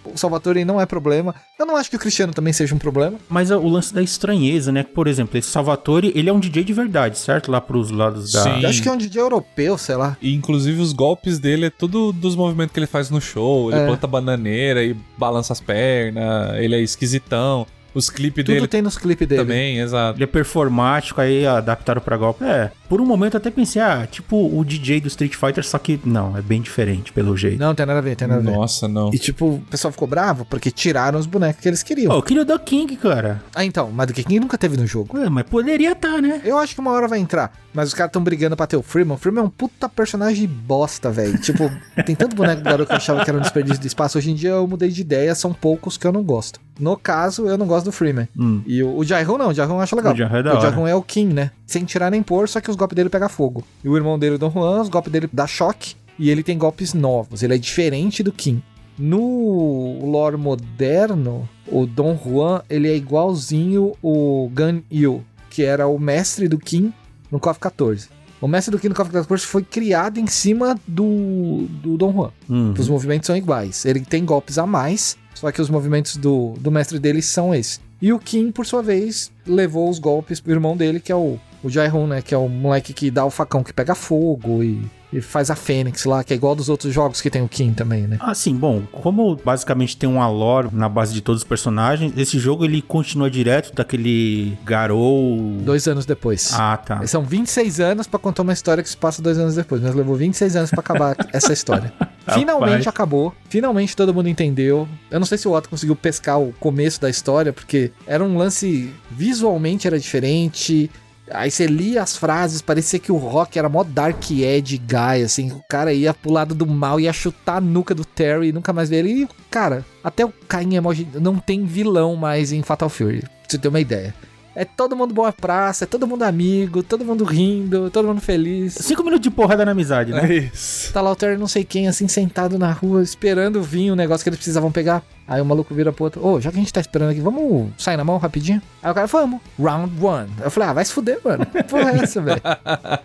o Salvatore não é problema. Eu não acho que o Cristiano também seja um problema.
Mas o lance da estranheza, né? Por exemplo, esse Salvatore, ele é um DJ de verdade, certo? Lá pros lados da...
Sim.
Eu acho que é um DJ europeu, sei lá.
E inclusive os golpes dele é tudo dos movimentos que ele faz no show. Ele planta bananeira e balança as pernas, ele é esquisitão. Os clipes
Tudo
dele
tem nos clipes dele.
também, exato.
Ele é performático, aí adaptaram pra golpe. Por um momento eu até pensei, tipo o DJ do Street Fighter, só que não, é bem diferente pelo jeito.
Não, tem nada a ver, tem nada a ver.
Nossa, não.
E tipo, o pessoal ficou bravo porque tiraram os bonecos que eles queriam.
Eu queria o Duck King, cara.
Então, mas do King nunca teve no jogo.
Mas poderia estar, né?
Eu acho que uma hora vai entrar, mas os caras estão brigando pra ter o Freeman. O Freeman é um puta personagem bosta, velho. Tipo, tem tanto boneco do garoto que eu achava que era um desperdício de espaço. Hoje em dia eu mudei de ideia, são poucos que eu não gosto. No caso, eu não gosto do Freeman. E o Jae-hoon não, o Jae-hoon eu acho legal.
O Jae-hoon é da hora.
Jae-hoon é o King, né? Sem tirar nem pôr, só que os golpes dele pegam fogo. E o irmão dele, o Don Juan, os golpes dele dá choque. E ele tem golpes novos, ele é diferente do King. No lore moderno, o Don Juan, ele é igualzinho o Gan Yu, que era o mestre do King no KOF 14. O mestre do King no KOF 14 foi criado em cima do Don Juan. Os movimentos são iguais. Ele tem golpes a mais, só que os movimentos do mestre dele são esses. E o King, por sua vez, levou os golpes pro irmão dele, que é o Jae-hoon, né? Que é o moleque que dá o facão que pega fogo e faz a Fênix lá, que é igual dos outros jogos que tem o King também, né?
Assim, bom, como basicamente tem uma lore na base de todos os personagens, esse jogo ele continua direto daquele Garou...
2 anos depois.
Ah, tá.
São 26 anos pra contar uma história que se passa 2 anos depois, mas levou 26 anos pra acabar essa história. Finalmente acabou, finalmente todo mundo entendeu. Eu não sei se o Otto conseguiu pescar o começo da história, porque era um lance, visualmente era diferente, Aí você lia as frases, parecia que o Rock era mó Dark Edge guy, assim, o cara ia pro lado do mal, ia chutar a nuca do Terry e nunca mais ver ele. E, cara, até o Caim Emoji não tem vilão mais em Fatal Fury, pra você ter uma ideia. É todo mundo boa praça, é todo mundo amigo, todo mundo rindo, todo mundo feliz.
5 minutos de porrada na amizade, né?
É isso.
Tá lá o Terry não sei quem, assim, sentado na rua, esperando vir o negócio que eles precisavam pegar. Aí o maluco vira pro outro, já que a gente tá esperando aqui, vamos sair na mão rapidinho? Aí o cara, vamos, round 1. Eu falei, vai se fuder, mano. Que porra é essa, velho?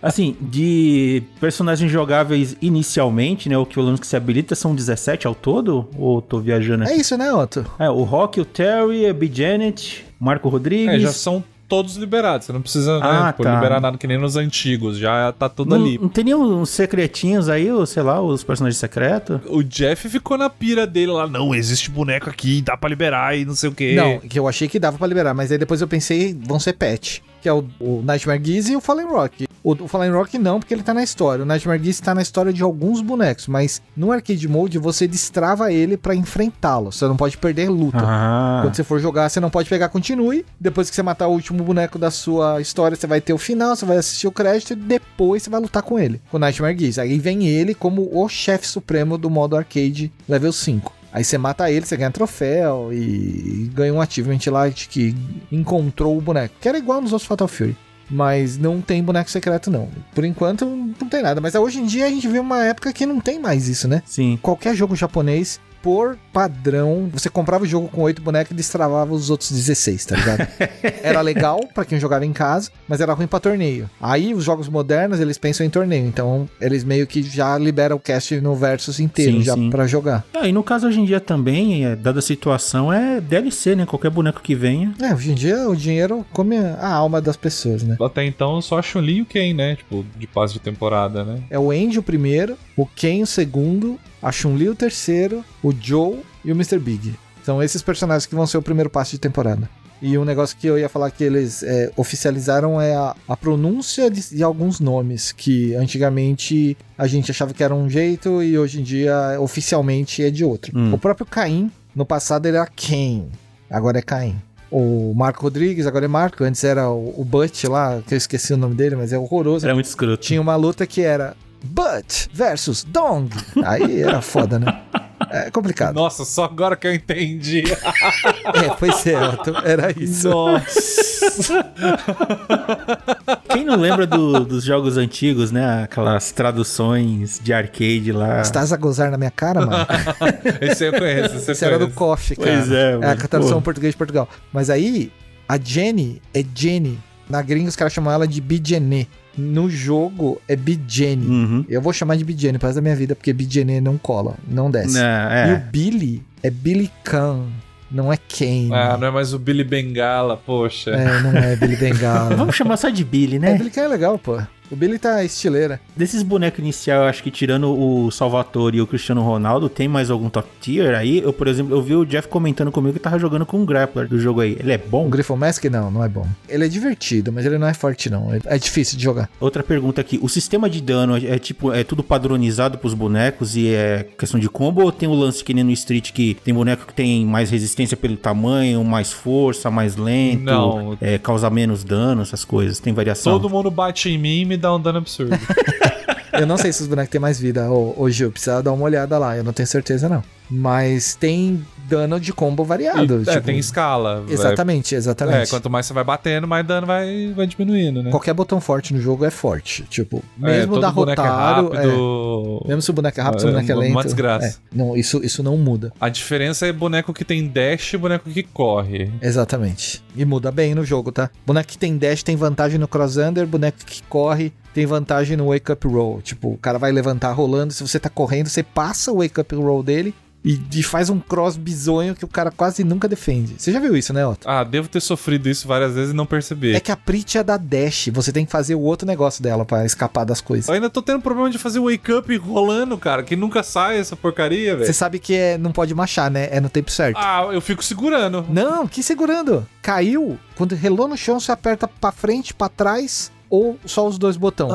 Assim, de personagens jogáveis inicialmente, né, o que o lance que se habilita são 17 ao todo? Ou tô viajando aqui?
É isso, né, Otto?
O Rock, o Terry, a B. Janet, Marco Rodrigues...
Já são todos liberados, você não precisa liberar nada que nem nos antigos, já tá tudo ali.
Não tem nenhum secretinhos aí, ou sei lá, os personagens secretos?
O Jeff ficou na pira dele lá, não, existe boneco aqui, dá pra liberar e não sei o quê.
Não, que eu achei que dava pra liberar, mas aí depois eu pensei, vão ser patch. Que é o Nightmare Geese e o Fallen Rock. O Fallen Rock não, porque ele tá na história. O Nightmare Geese tá na história de alguns bonecos, mas no Arcade Mode você destrava ele pra enfrentá-lo. Você não pode perder luta. Quando você for jogar, você não pode pegar continue. Depois que você matar o último boneco da sua história, você vai ter o final, você vai assistir o crédito e depois você vai lutar com ele, com o Nightmare Geese. Aí vem ele como o chefe supremo do modo arcade level 5. Aí você mata ele, você ganha troféu e ganha um achievement lá de que encontrou o boneco. Que era igual nos outros Fatal Fury. Mas não tem boneco secreto, não. Por enquanto, não tem nada. Mas hoje em dia a gente vê uma época que não tem mais isso, né?
Sim.
Qualquer jogo japonês, por padrão, você comprava o jogo com 8 bonecos e destravava os outros 16, tá ligado? Era legal pra quem jogava em casa, mas era ruim pra torneio. Aí os jogos modernos, eles pensam em torneio, então eles meio que já liberam o cast no Versus inteiro,
sim.
pra jogar.
E no caso hoje em dia também, dada a situação, é DLC, né? Qualquer boneco que venha.
Hoje em dia o dinheiro come a alma das pessoas, né?
Até então só a Chun-Li e o Ken, né? Tipo, de passe de temporada, né?
É o Andy o primeiro, o Ken o segundo, a Chun-Li o terceiro, o Joe e o Mr. Big. São esses personagens que vão ser o primeiro passe de temporada. E um negócio que eu ia falar que eles oficializaram é a pronúncia de alguns nomes, que antigamente a gente achava que era um jeito e hoje em dia oficialmente é de outro. O próprio Caim, no passado ele era Ken, agora é Caim. O Marco Rodrigues, agora é Marco, antes era o Butch lá, que eu esqueci o nome dele, mas é horroroso.
Era muito escroto.
Tinha uma luta que era Butch versus Dong. Aí era foda, né? É complicado.
Nossa, só agora que eu entendi.
Pois é, era isso.
Nossa.
Quem não lembra dos jogos antigos, né? Aquelas traduções de arcade lá.
Estás a gozar na minha cara, mano?
Esse eu conheço,
Esse era do KOF, cara.
Pois é, mano.
É a tradução português de Portugal. Mas aí, a Jenny é Jenny. Na gringa os caras chamam ela de Bijené. No jogo é Bijene. Eu vou chamar de Bijene pro resto da minha vida, porque Bijene não cola, não desce. E o Billy é Billy Khan, não é Kane.
Não é mais o Billy Bengala, poxa.
Não é Billy Bengala.
Vamos chamar só de Billy, né?
Billy Khan é legal, pô. O Billy tá estileira.
Desses bonecos iniciais, eu acho que tirando o Salvatore e o Cristiano Ronaldo, tem mais algum top tier aí? Eu, por exemplo, eu vi o Jeff comentando comigo que tava jogando com um grappler do jogo aí. Ele é bom?
O Griffon Mask não é bom. Ele é divertido, mas ele não é forte não. É difícil de jogar.
Outra pergunta aqui. O sistema de dano é tudo padronizado pros bonecos e é questão de combo? Ou tem o lance que nem no Street que tem boneco que tem mais resistência pelo tamanho, mais força, mais lento?
Não.
Causa menos dano, essas coisas? Tem variação?
Todo mundo bate em mim e me dá um dano absurdo.
Eu não sei se os bonecos têm mais vida, ô Gil, precisa dar uma olhada lá, eu não tenho certeza não. Mas tem dano de combo variado.
Tem escala.
Exatamente.
Quanto mais você vai batendo, mais dano vai diminuindo, né?
Qualquer botão forte no jogo é forte. Tipo, mesmo da Rotaro... mesmo se o boneco é rápido, se o boneco é lento...
Uma desgraça.
Não, isso não muda.
A diferença é boneco que tem dash e boneco que corre.
Exatamente. E muda bem no jogo, tá? Boneco que tem dash tem vantagem no cross-under, boneco que corre tem vantagem no wake-up roll. Tipo, o cara vai levantar rolando, se você tá correndo, você passa o wake-up roll dele e faz um cross bizonho que o cara quase nunca defende. Você já viu isso, né, Otto?
Devo ter sofrido isso várias vezes e não perceber.
É que a Pritch é da dash, você tem que fazer o outro negócio dela pra escapar das coisas.
Eu ainda tô tendo problema de fazer o wake up rolando, cara, que nunca sai essa porcaria, velho.
Você sabe que não pode machar, né? É no tempo certo.
Eu fico segurando.
Não, que segurando? Caiu, quando relou no chão, você aperta pra frente, pra trás... ou só os dois botões.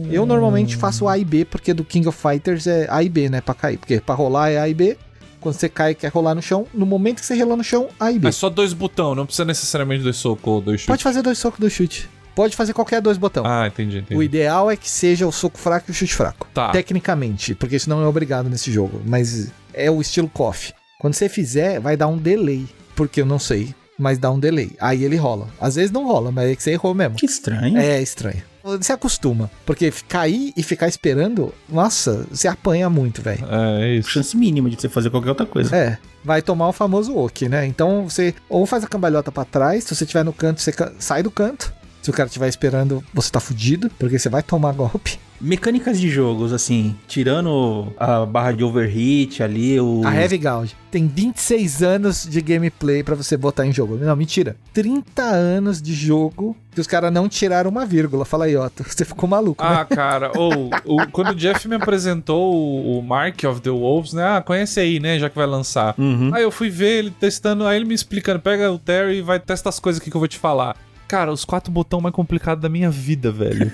Eu normalmente faço A e B, porque do King of Fighters é A e B, né, pra cair. Porque pra rolar é A e B, quando você cai e quer rolar no chão, no momento que você rolar no chão, A e B.
Mas só 2 botões, não precisa necessariamente 2 socos ou 2 chutes.
Pode fazer 2 socos, 2 chutes. Pode fazer qualquer 2 botões.
Ah, entendi.
O ideal é que seja o soco fraco e o chute fraco.
Tá.
Tecnicamente, porque isso não é obrigado nesse jogo. Mas é o estilo KOF. Quando você fizer, vai dar um delay. Porque eu não sei, mas dá um delay. Aí ele rola. Às vezes não rola, mas é que você errou mesmo.
Que estranho.
É estranho. Você acostuma. Porque cair e ficar esperando, nossa, você apanha muito, velho.
É isso.
Chance mínima de você fazer qualquer outra coisa.
É, vai tomar o famoso ok, né? Então você ou faz a cambalhota pra trás, se você estiver no canto, você sai do canto. Se o cara estiver esperando, você tá fudido, porque você vai tomar golpe.
Mecânicas de jogos, assim, tirando a barra de overheat ali,
A Heavy Gauge tem 26 anos de gameplay pra você botar em jogo. Não, mentira. 30 anos de jogo que os caras não tiraram uma vírgula. Fala aí, Otto. Você ficou maluco, né?
Cara, quando o Jeff me apresentou o Mark of the Wolves, né? Conhece aí, né? Já que vai lançar. Aí eu fui ver ele testando, aí ele me explicando, pega o Terry e vai testar as coisas aqui que eu vou te falar. Cara, os 4 botões mais complicados da minha vida, velho.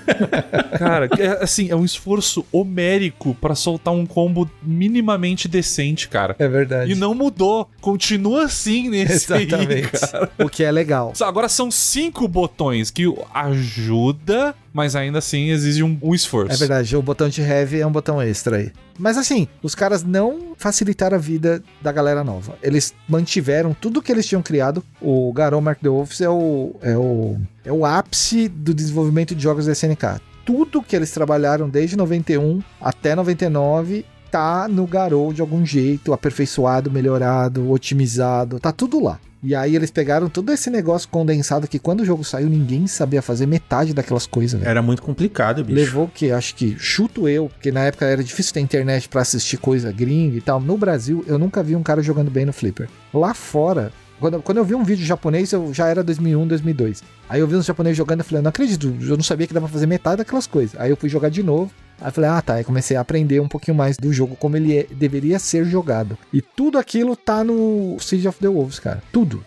Cara, assim, é um esforço homérico pra soltar um combo minimamente decente, cara.
É verdade.
E não mudou. Continua assim nesse
Exatamente.
aí, cara.
O que é legal.
Agora são 5 botões que ajuda, mas ainda assim exige um esforço.
É verdade, o botão de Heavy é um botão extra aí. Mas assim, os caras não facilitaram a vida da galera nova. Eles mantiveram tudo que eles tinham criado. O Garou Mark the Wolves é o ápice do desenvolvimento de jogos da SNK. Tudo que eles trabalharam desde 91 até 99 tá no Garou de algum jeito, aperfeiçoado, melhorado, otimizado, tá tudo lá. E aí eles pegaram todo esse negócio condensado que quando o jogo saiu ninguém sabia fazer metade daquelas coisas, velho.
Era muito complicado, bicho.
Levou o quê? Acho que chuto eu, porque na época era difícil ter internet pra assistir coisa gringa e tal. No Brasil, eu nunca vi um cara jogando bem no Flipper. Lá fora, quando eu vi um vídeo japonês, eu já era 2001, 2002. Aí eu vi uns japoneses jogando e falei, não acredito, eu não sabia que dava pra fazer metade daquelas coisas. Aí eu fui jogar de novo. Aí eu falei, tá, aí comecei a aprender um pouquinho mais do jogo, como ele deveria ser jogado. E tudo aquilo tá no Siege of the Wolves, cara. Tudo.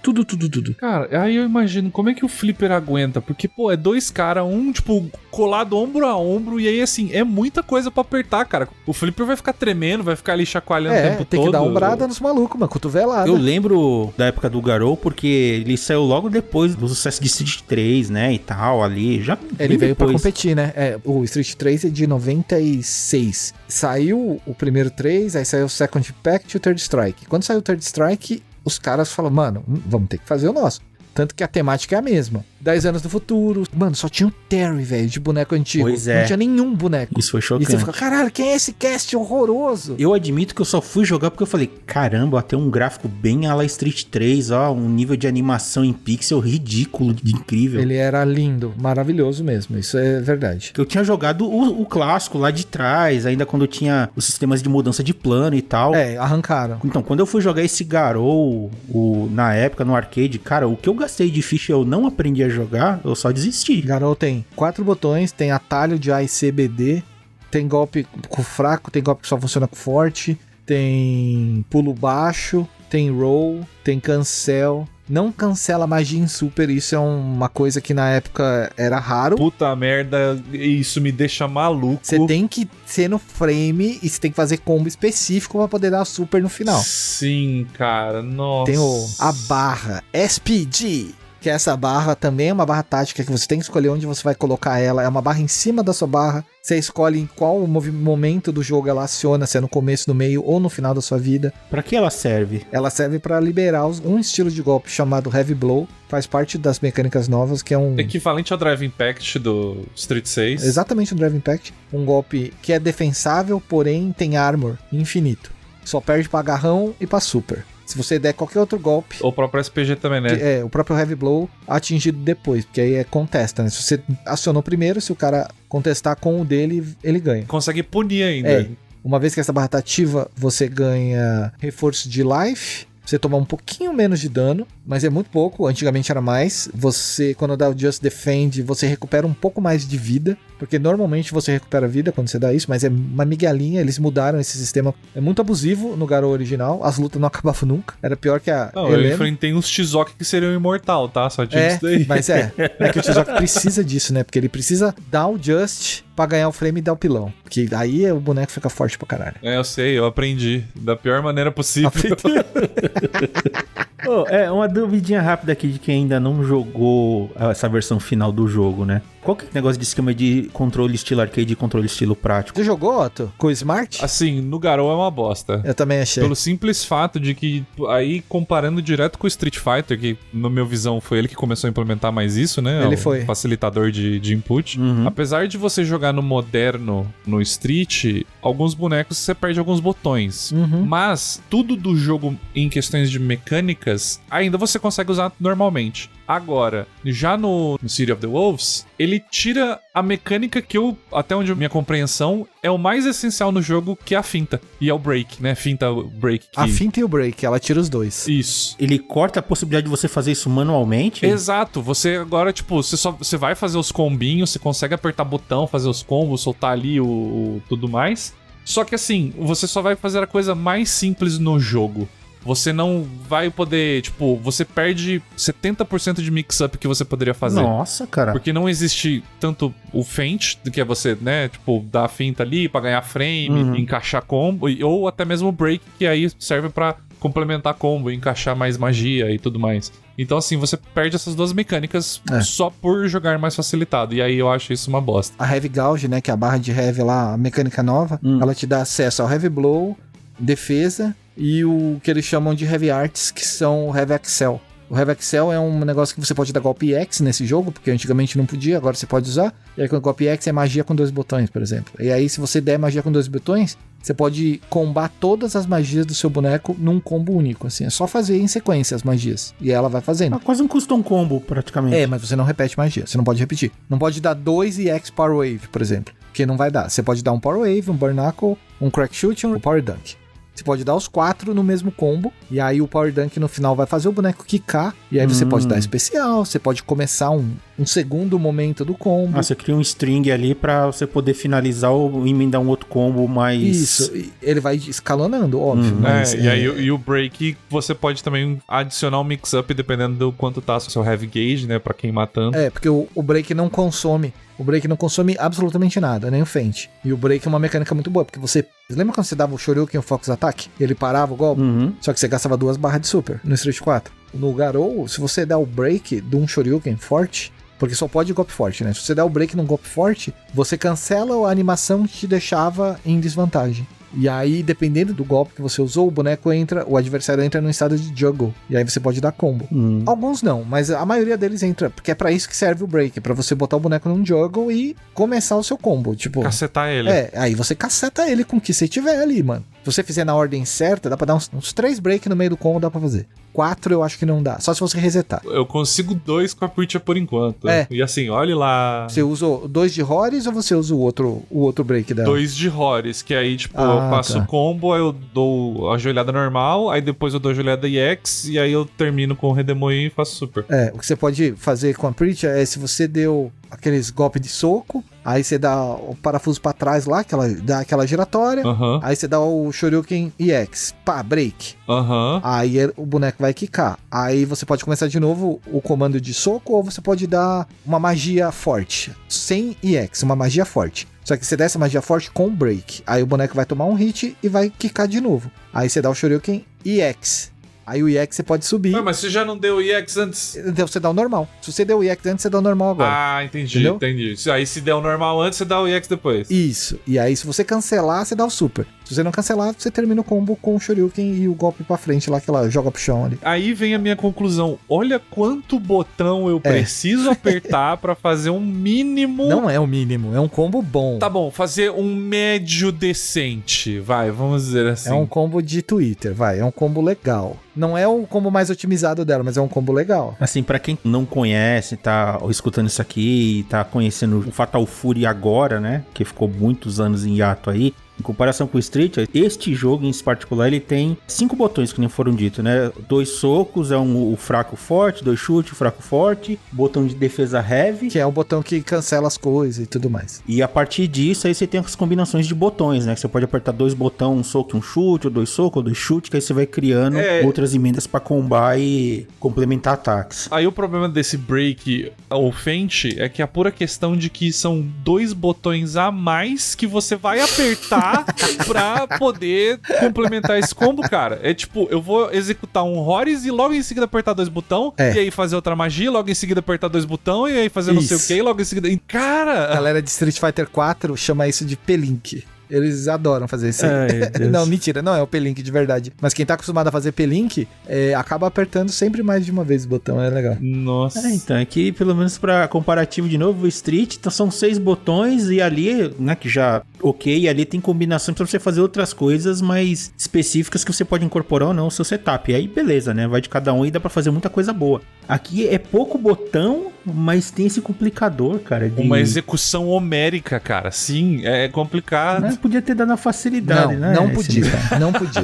Cara, aí eu imagino como é que o Flipper aguenta, porque, pô, é 2 caras, um, tipo, colado ombro a ombro, e aí, assim, é muita coisa pra apertar, cara. O Flipper vai ficar tremendo, vai ficar ali chacoalhando o tempo todo.
Tem que dar umbrada nos malucos, mano, cotovelada.
Eu lembro da época do Garou, porque ele saiu logo depois do sucesso de Street 3, né, e tal, ali, já
ele veio
depois.
pra competir, né? O Street 3 é de 96. Saiu o primeiro 3, aí saiu o Second Impact e o Third Strike. Quando saiu o Third Strike, os caras falaram, mano, vamos ter que fazer o nosso. Tanto que a temática é a mesma. 10 anos do futuro. Mano, só tinha o Terry, velho, de boneco antigo.
Pois é.
Não tinha nenhum boneco.
Isso foi chocante.
E você fica, caralho, quem é esse cast horroroso?
Eu admito que eu só fui jogar porque eu falei, caramba, ó, tem um gráfico bem à la Street 3, ó, um nível de animação em pixel ridículo, de incrível.
Ele era lindo, maravilhoso mesmo, isso é verdade.
Eu tinha jogado o clássico lá de trás, ainda quando tinha os sistemas de mudança de plano e tal.
É, arrancaram.
Então, quando eu fui jogar esse Garou, na época, no arcade, cara, o que eu gastei de ficha eu não aprendi a jogar, eu só desisti.
Garou tem 4 botões, tem atalho de A e C, B, D, tem golpe com fraco, tem golpe que só funciona com forte, tem pulo baixo, tem roll, tem cancel. Não cancela magia em super, isso é uma coisa que na época era raro.
Puta merda, isso me deixa maluco.
Você tem que ser no frame e você tem que fazer combo específico pra poder dar super no final.
Sim, cara, nossa.
Tem a barra SPG, que essa barra também é uma barra tática que você tem que escolher onde você vai colocar ela. É uma barra em cima da sua barra. Você escolhe em qual momento do jogo ela aciona, se é no começo, no meio ou no final da sua vida.
Pra que ela serve?
Ela serve pra liberar um estilo de golpe chamado Heavy Blow. Faz parte das mecânicas novas, que é um...
equivalente ao Drive Impact do Street 6.
Exatamente, um Drive Impact. Um golpe que é defensável, porém tem armor infinito. Só perde pra agarrão e pra super. Se você der qualquer outro golpe...
O próprio SPG também, né?
O próprio Heavy Blow atingido depois, porque aí contesta, né? Se você acionou primeiro, se o cara contestar com o dele, ele ganha.
Consegue punir ainda.
Uma vez que essa barra tá ativa, você ganha reforço de life, você toma um pouquinho menos de dano, mas é muito pouco, antigamente era mais. Você, quando dá o Just Defend, você recupera um pouco mais de vida, porque normalmente você recupera vida quando você dá isso, mas é uma migalhinha, eles mudaram esse sistema. É muito abusivo no Garou original, as lutas não acabavam nunca, era pior que a
Não, eu enfrentei uns Tizoc que seriam imortal, tá? Só tinha isso daí.
Mas é que o Tizoc precisa disso, né? Porque ele precisa dar o Just pra ganhar o frame e dar o pilão. Porque aí o boneco fica forte pra caralho.
Eu sei, eu aprendi da pior maneira possível.
Uma duvidinha rápida aqui de quem ainda não jogou essa versão final do jogo, né? Qual que é o negócio de esquema de controle estilo arcade e controle estilo prático?
Você jogou, Otto? Com o Smart?
Assim, no Garou é uma bosta.
Eu também achei.
Pelo simples fato de que, aí comparando direto com o Street Fighter, que na minha visão foi ele que começou a implementar mais isso, né?
Ele foi.
Facilitador de input.
Uhum.
Apesar de você jogar no moderno, no Street, alguns bonecos você perde alguns botões.
Uhum.
Mas tudo do jogo em questões de mecânicas, ainda você consegue usar normalmente. Agora, já no City of the Wolves, ele tira a mecânica que até onde a minha compreensão, é o mais essencial no jogo, que é a finta. E é o break, né? Finta, break.
A finta e o break, ela tira os dois.
Isso.
Ele corta a possibilidade de você fazer isso manualmente?
Exato. Você agora, tipo, você vai fazer os combinhos, você consegue apertar botão, fazer os combos, soltar ali o tudo mais. Só que assim, você só vai fazer a coisa mais simples no jogo. Você não vai poder, tipo, você perde 70% de mix-up que você poderia fazer.
Nossa, cara.
Porque não existe tanto o feint, que é você, né, tipo, dar a finta ali pra ganhar frame, encaixar combo, ou até mesmo o break, que aí serve pra complementar combo, encaixar mais magia e tudo mais. Então, assim, você perde essas duas mecânicas só por jogar mais facilitado. E aí eu acho isso uma bosta.
A Heavy Gauge, né, que é a barra de Heavy lá, a mecânica nova, ela te dá acesso ao Heavy Blow, defesa e o que eles chamam de Heavy Arts, que são o Heavy Excel. O Heavy Excel é um negócio que você pode dar golpe X nesse jogo, porque antigamente não podia, agora você pode usar. E aí o golpe X é magia com 2 botões, por exemplo. E aí se você der magia com 2 botões, você pode combar todas as magias do seu boneco num combo único, assim. É só fazer em sequência as magias. E ela vai fazendo.
É quase um custom combo, praticamente.
É, mas você não repete magia, você não pode repetir. Não pode dar 2 EX Power Wave, por exemplo, porque não vai dar. Você pode dar um Power Wave, um Burn Knuckle, um Crack Shoot e um Power Dunk. Você pode dar os 4 no mesmo combo, e aí o Power Dunk no final vai fazer o boneco quicar, e aí você pode dar especial, você pode começar um segundo momento do combo.
Você cria um string ali pra você poder finalizar ou emendar um outro combo mais...
Isso, ele vai escalonando, óbvio. Mas,
e o break, você pode também adicionar um mix-up dependendo do quanto tá o seu heavy gauge, né, pra queimar tanto.
É, porque o break não consome... O break não consome absolutamente nada, nem o feint. E o break é uma mecânica muito boa, porque você lembra quando você dava o Shoryuken e o Focus Attack? Ele parava o golpe? Só que você gastava 2 barras de super no Street 4. No Garou, se você der o break de um Shoryuken forte, porque só pode golpe forte, né? Se você der o break num golpe forte, você cancela a animação que te deixava em desvantagem. E aí, dependendo do golpe que você usou, o adversário entra num estado de juggle. E aí você pode dar combo. Alguns não, mas a maioria deles entra, porque é pra isso que serve o break, pra você botar o boneco num juggle e começar o seu combo, tipo...
Cacetar ele.
Aí você caceta ele com o que você tiver ali, mano. Se você fizer na ordem certa, dá pra dar uns 3 break no meio do combo, dá pra fazer. 4 eu acho que não dá, só se você resetar.
Eu consigo 2 com a Preacher por enquanto. E assim, olhe lá...
Você usa 2 de Horus ou você usa o outro break dela?
2 de Horus, que aí, tipo, eu passo o combo, aí eu dou a joelhada normal, aí depois eu dou a joelhada EX, e aí eu termino com o Redemoinho e faço super.
O que você pode fazer com a Preacher é, se você deu aqueles golpes de soco, aí você dá o parafuso pra trás lá, que ela dá aquela giratória, aí você dá o Shoryuken EX, pá, break. Aí o boneco vai quicar. Aí você pode começar de novo o comando de soco, ou você pode dar uma magia forte, sem EX, uma magia forte. Só que você dá essa magia forte com break. Aí o boneco vai tomar um hit e vai quicar de novo. Aí você dá o Shoryuken EX. Aí o EX você pode subir.
Mas você já não deu o EX antes?
Então você dá o normal. Se você deu o EX antes, você dá o normal agora.
Entendi. Aí se der o normal antes, você dá o EX depois.
Isso. E aí se você cancelar, você dá o super. Se você não cancelar, você termina o combo com o Shoryuken e o golpe pra frente lá, que ela joga pro chão ali.
Aí vem a minha conclusão. Olha quanto botão eu preciso apertar pra fazer um mínimo...
Não é o mínimo, é um combo bom.
Tá bom, fazer um médio decente. Vai, vamos dizer assim.
É um combo de Twitter, é um combo legal. Não é o combo mais otimizado dela, mas é um combo legal.
Assim, pra quem não conhece, tá escutando isso aqui e tá conhecendo o Fatal Fury agora, né? Que ficou muitos anos em hiato aí. Em comparação com o Street, este jogo em particular, ele tem 5 botões que nem foram ditos, né? 2 socos é o fraco forte, 2 chutes, o fraco forte, botão de defesa heavy.
Que é o botão que cancela as coisas e tudo mais.
E a partir disso, aí você tem as combinações de botões, né? Que você pode apertar 2 botões, um soco e um chute, ou 2 socos, ou 2 chutes, que aí você vai criando outras emendas pra combar e complementar ataques.
Aí o problema desse break ou feint é que a pura questão de que são 2 botões a mais que você vai apertar pra poder complementar esse combo, cara. É tipo, eu vou executar um Horus e logo em seguida apertar 2 botões, e aí fazer outra magia, logo em seguida apertar 2 botões, e aí fazer não sei o que, e logo em seguida... Cara...
A galera de Street Fighter 4 chama isso de P-Link. Eles adoram fazer isso aí. Não, mentira, não é o P-Link de verdade. Mas quem tá acostumado a fazer P-Link, acaba apertando sempre mais de uma vez o botão, é legal.
Nossa.
Então, aqui, pelo menos pra comparativo de novo, o Street, então são 6 botões e ali, né, que já ok, ali tem combinações pra você fazer outras coisas mais específicas que você pode incorporar ou não no seu setup. E aí, beleza, né, vai de cada um e dá pra fazer muita coisa boa. Aqui é pouco botão, mas tem esse complicador, cara.
Uma execução homérica, cara. Sim, é complicado.
Não, podia ter dado uma facilidade, né?
Não podia, não podia.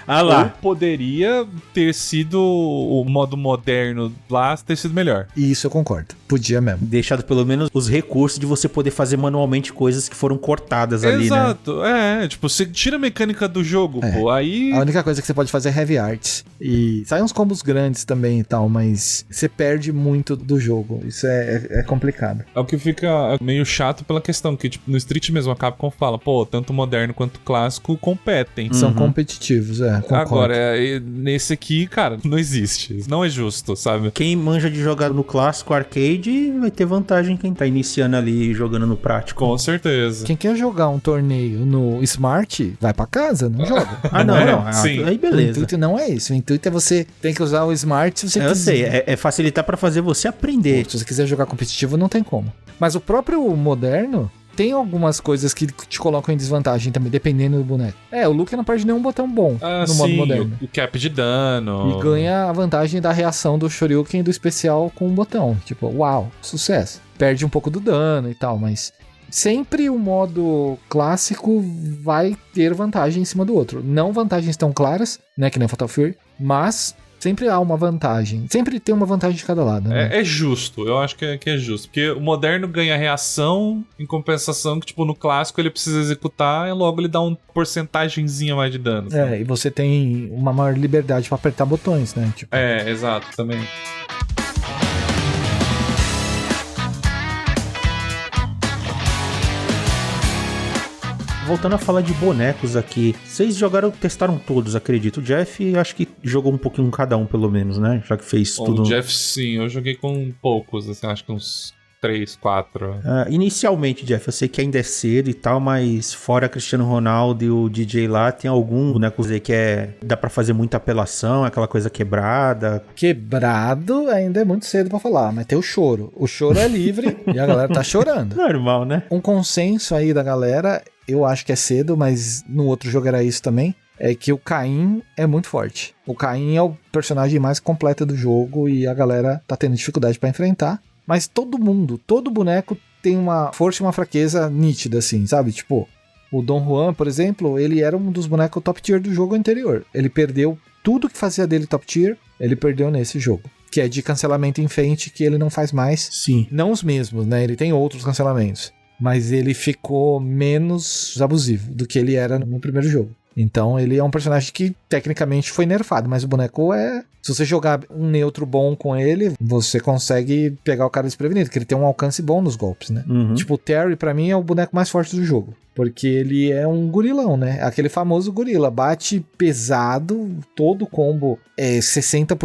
Ah lá.
Ou poderia ter sido o modo moderno lá, ter sido melhor.
Isso eu concordo. Podia mesmo.
Deixado pelo menos os recursos de você poder fazer manualmente coisas que foram cortadas ali, né?
Exato, tipo, você tira a mecânica do jogo, pô, aí...
A única coisa que você pode fazer é heavy arts. E saem uns combos grandes também e tal, mas você perde muito do jogo. Isso é complicado.
É o que fica meio chato pela questão que, tipo, no Street mesmo, a Capcom fala, pô, tanto moderno quanto clássico competem.
São competitivos, concordo.
Agora, nesse aqui, cara, não existe. Não é justo, sabe?
Quem manja de jogar no clássico arcade vai ter vantagem quem tá iniciando ali jogando no prático.
Com certeza.
Quem quer jogar um torneio no Smart, vai pra casa, não joga.
Não.
Sim.
Aí beleza.
O intuito não é isso. O intuito é você tem que usar o Smart se você quiser.
Eu sei, é facilitar pra fazer você aprender.
Pô, se você quiser jogar competitivo, não tem como. Mas o próprio moderno tem algumas coisas que te colocam em desvantagem também, dependendo do boneco. O Luke não perde nenhum botão bom no modo moderno.
O cap de dano.
E ganha a vantagem da reação do Shoryuken e do especial com um botão. Tipo, uau, sucesso. Perde um pouco do dano e tal, mas... Sempre o modo clássico vai ter vantagem em cima do outro. Não vantagens tão claras, né, que nem Fatal Fury, mas sempre há uma vantagem. Sempre tem uma vantagem de cada lado, né?
É justo, eu acho que é justo. Porque o moderno ganha reação, em compensação que, tipo, no clássico ele precisa executar e logo ele dá uma porcentagemzinha mais de dano.
E você tem uma maior liberdade pra apertar botões, né? Tipo...
Exato, também.
Voltando a falar de bonecos aqui, vocês testaram todos, acredito. O Jeff, acho que jogou um pouquinho cada um, pelo menos, né? Já que fez tudo.
O Jeff, sim, eu joguei com poucos, assim, acho que uns 3, 4.
Inicialmente, Jeff, eu sei que ainda é cedo e tal, mas fora Cristiano Ronaldo e o DJ lá, tem algum boneco que dá pra fazer muita apelação, aquela coisa quebrada?
Quebrado ainda é muito cedo pra falar, mas tem o choro. O choro é livre e a galera tá chorando.
Normal, né?
Um consenso aí da galera, eu acho que é cedo, mas no outro jogo era isso também, é que o Caim é muito forte. O Caim é o personagem mais completo do jogo e a galera tá tendo dificuldade pra enfrentar. Mas todo boneco tem uma força e uma fraqueza nítida, assim, sabe? Tipo, o Don Juan, por exemplo, ele era um dos bonecos top tier do jogo anterior. Ele perdeu tudo que fazia dele top tier, ele perdeu nesse jogo. Que é de cancelamento em feint, que ele não faz mais.
Sim.
Não os mesmos, né? Ele tem outros cancelamentos. Mas ele ficou menos abusivo do que ele era no primeiro jogo. Então ele é um personagem que tecnicamente foi nerfado, mas o boneco se você jogar um neutro bom com ele, você consegue pegar o cara desprevenido, porque ele tem um alcance bom nos golpes, né?
Uhum.
Tipo, o Terry pra mim é o boneco mais forte do jogo, porque ele é um gorilão, né? Aquele famoso gorila, bate pesado, todo combo é 60%,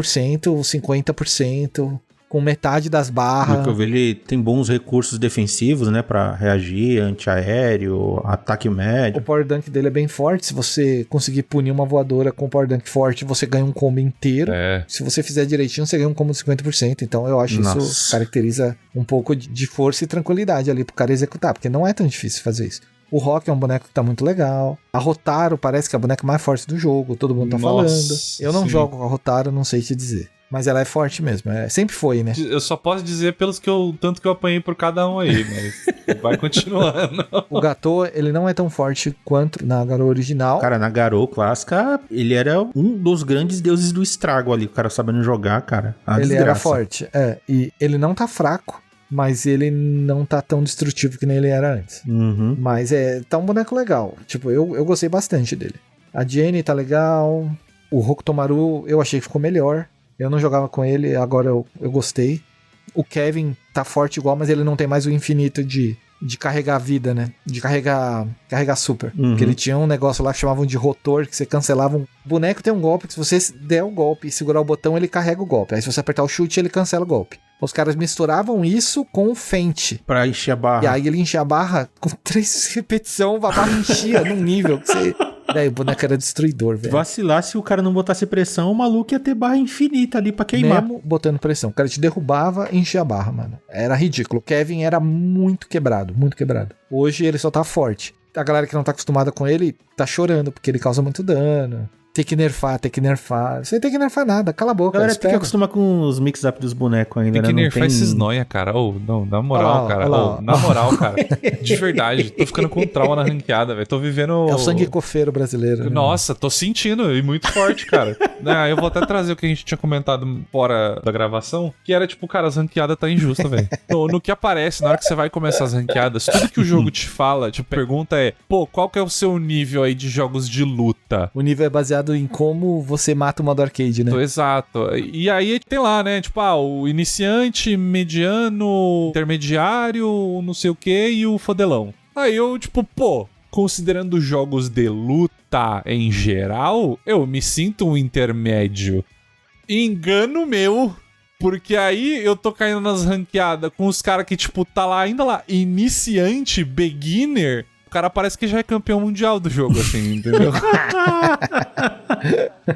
50%... com metade das barras.
Ele tem bons recursos defensivos, né? Pra reagir, antiaéreo, ataque médio.
O power dunk dele é bem forte. Se você conseguir punir uma voadora com power dunk forte, você ganha um combo inteiro. Se você fizer direitinho, você ganha um combo de 50%. Então eu acho que isso caracteriza um pouco de força e tranquilidade ali pro cara executar, porque não é tão difícil fazer isso. O Rock é um boneco que tá muito legal. A Rotaro parece que é a boneca mais forte do jogo. Todo mundo tá falando. Eu não jogo com a Rotaro, não sei te dizer. Mas ela é forte mesmo, sempre foi, né?
Eu só posso dizer tanto que eu apanhei por cada um aí, mas vai continuando.
O Gato, ele não é tão forte quanto na Garou original.
Cara, na Garou clássica, ele era um dos grandes deuses do estrago ali. O cara sabendo jogar, cara.
Ele era forte, e ele não tá fraco, mas ele não tá tão destrutivo que nem ele era antes.
Uhum.
Mas tá um boneco legal. Tipo, eu gostei bastante dele. A Jenny tá legal. O Hokutomaru eu achei que ficou melhor. Eu não jogava com ele, agora eu gostei. O Kevin tá forte igual, mas ele não tem mais o infinito de carregar a vida, né? De carregar super.
Uhum.
Porque ele tinha um negócio lá que chamavam de rotor, que você cancelava um... O boneco tem um golpe que se você der o golpe e segurar o botão, ele carrega o golpe. Aí se você apertar o chute, ele cancela o golpe. Os caras misturavam isso com o Fente.
Pra encher a barra.
E aí ele enchia a barra com 3 repetições, a barra enchia num nível que você... Daí o boneco era destruidor, velho.
Vacilar, se o cara não botasse pressão, o maluco ia ter barra infinita ali pra queimar.
Mesmo botando pressão. O cara te derrubava e enchia a barra, mano. Era ridículo. O Kevin era muito quebrado, muito quebrado. Hoje ele só tá forte. A galera que não tá acostumada com ele tá chorando, porque ele causa muito dano. Tem que nerfar. Você tem que nerfar nada, cala a boca.
A galera tem que acostumar com os mix-up dos bonecos ainda,
tem que
né?
nerfar esses noia, cara. Não, na moral, cara. Na moral, cara. De verdade, tô ficando com trauma na ranqueada, velho. Tô vivendo...
É o sangue cofeiro brasileiro. Né?
Nossa, tô sentindo, e muito forte, cara. Eu vou até trazer o que a gente tinha comentado fora da gravação, que era tipo, cara, as ranqueadas tá injusta, velho. No que aparece, na hora que você vai começar as ranqueadas, tudo que o jogo te fala, tipo, pergunta qual que é o seu nível aí de jogos de luta?
O nível é baseado em como você mata o modo arcade, né?
Exato. E aí tem lá, né? Tipo, o iniciante, mediano, intermediário, não sei o que, e o fodelão. Aí eu, tipo, considerando jogos de luta em geral, eu me sinto um intermédio. Engano meu, porque aí eu tô caindo nas ranqueadas com os caras que, tipo, tá lá ainda lá, iniciante, beginner... O cara parece que já é campeão mundial do jogo, assim, entendeu?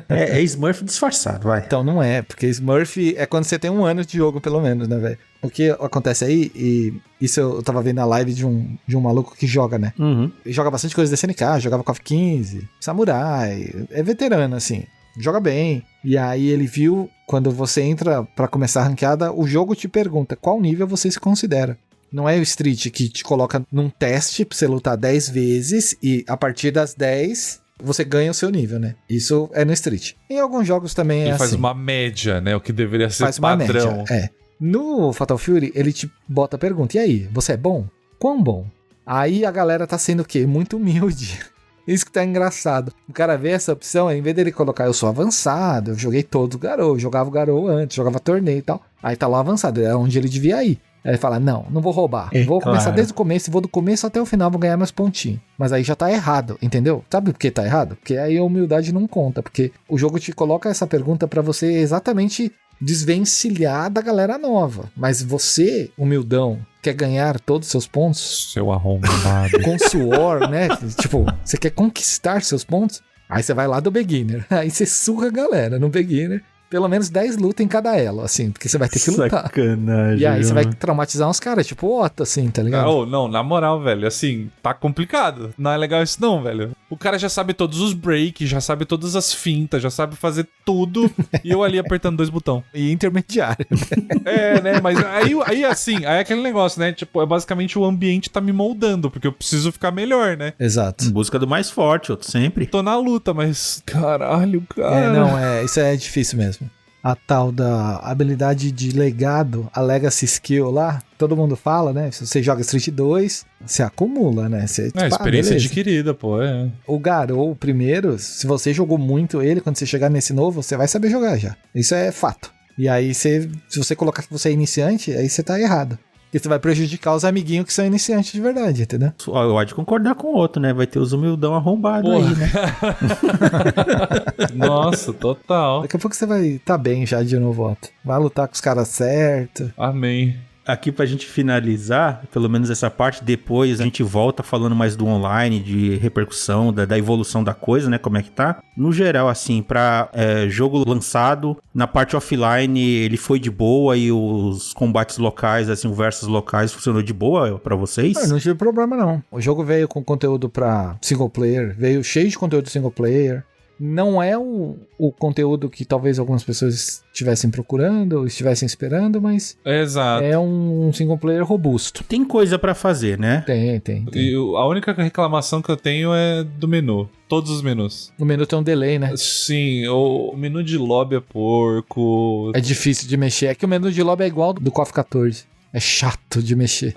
É Smurf disfarçado, vai.
Então não é, porque Smurf é quando você tem 1 ano de jogo, pelo menos, né, velho? O que acontece aí, e isso eu tava vendo na live de um maluco que joga, né?
Uhum.
Ele joga bastante coisa da SNK, jogava KOF 15, Samurai, é veterano, assim, joga bem. E aí ele viu, quando você entra pra começar a ranqueada, o jogo te pergunta qual nível você se considera. Não é o Street que te coloca num teste pra você lutar 10 vezes e a partir das 10 você ganha o seu nível, né? Isso é no Street. Em alguns jogos também
ele
assim.
Ele faz uma média, né? O que deveria ser
faz
padrão.
Uma média, No Fatal Fury, ele te bota a pergunta, e aí, você é bom? Quão bom? Aí a galera tá sendo o quê? Muito humilde. Isso que tá engraçado. O cara vê essa opção, em vez dele colocar eu sou avançado, eu joguei todos o Garou, jogava o Garou antes, jogava torneio e tal. Aí tá lá avançado, é onde ele devia ir. Aí ele fala, não vou roubar. Vou começar desde o começo, vou do começo até o final, vou ganhar meus pontinhos. Mas aí já tá errado, entendeu? Sabe por que tá errado? Porque aí a humildade não conta, porque o jogo te coloca essa pergunta pra você exatamente desvencilhar da galera nova. Mas você, humildão, quer ganhar todos os seus pontos?
Seu arrombado.
Com suor, né? Tipo, você quer conquistar seus pontos? Aí você vai lá do beginner. Aí você surra a galera no beginner. Pelo menos 10 lutas em cada elo, assim, porque você vai ter que lutar.
Sacanagem.
E aí você vai traumatizar uns caras, tipo Otto, assim, tá ligado?
Não, na moral, velho, assim, tá complicado. Não é legal isso não, velho. O cara já sabe todos os breaks, já sabe todas as fintas, já sabe fazer tudo, e eu ali apertando 2 botões.
E intermediário.
Né, mas aí assim, aí é aquele negócio, né, tipo, é basicamente o ambiente tá me moldando, porque eu preciso ficar melhor, né?
Exato.
Em busca do mais forte, outro sempre.
Tô na luta, mas, caralho, cara.
Isso é difícil mesmo. A tal da habilidade de legado, a Legacy Skill lá, todo mundo fala, né? Se você joga Street 2, você acumula, né? Você,
experiência adquirida, pô,
O Garou, primeiro, se você jogou muito ele, quando você chegar nesse novo, você vai saber jogar já. Isso é fato. E aí, se você colocar que você é iniciante, aí você tá errado. Porque você vai prejudicar os amiguinhos que são iniciantes de verdade, entendeu?
Eu há de concordar com o outro, né? Vai ter os humildão arrombados aí, né?
Nossa, total.
Daqui a pouco você vai tá bem já de novo, Otto. Vai lutar com os caras certos.
Amém.
Aqui pra gente finalizar, pelo menos essa parte, depois a gente volta falando mais do online, de repercussão, da evolução da coisa, né, como é que tá. No geral, assim, pra jogo lançado, na parte offline ele foi de boa e os combates locais, assim, versus locais, funcionou de boa pra vocês?
Não tive problema não. O jogo veio com conteúdo pra single player, veio cheio de conteúdo single player. não é o conteúdo que talvez algumas pessoas estivessem procurando ou estivessem esperando, mas
Exato.
é um single player robusto.
Tem coisa pra fazer, né?
Tem.
E a única reclamação que eu tenho é do menu. Todos os menus.
O menu tem um delay, né?
Sim, o menu de lobby é porco.
É difícil de mexer. É que o menu de lobby é igual do KOF 14. É chato de mexer.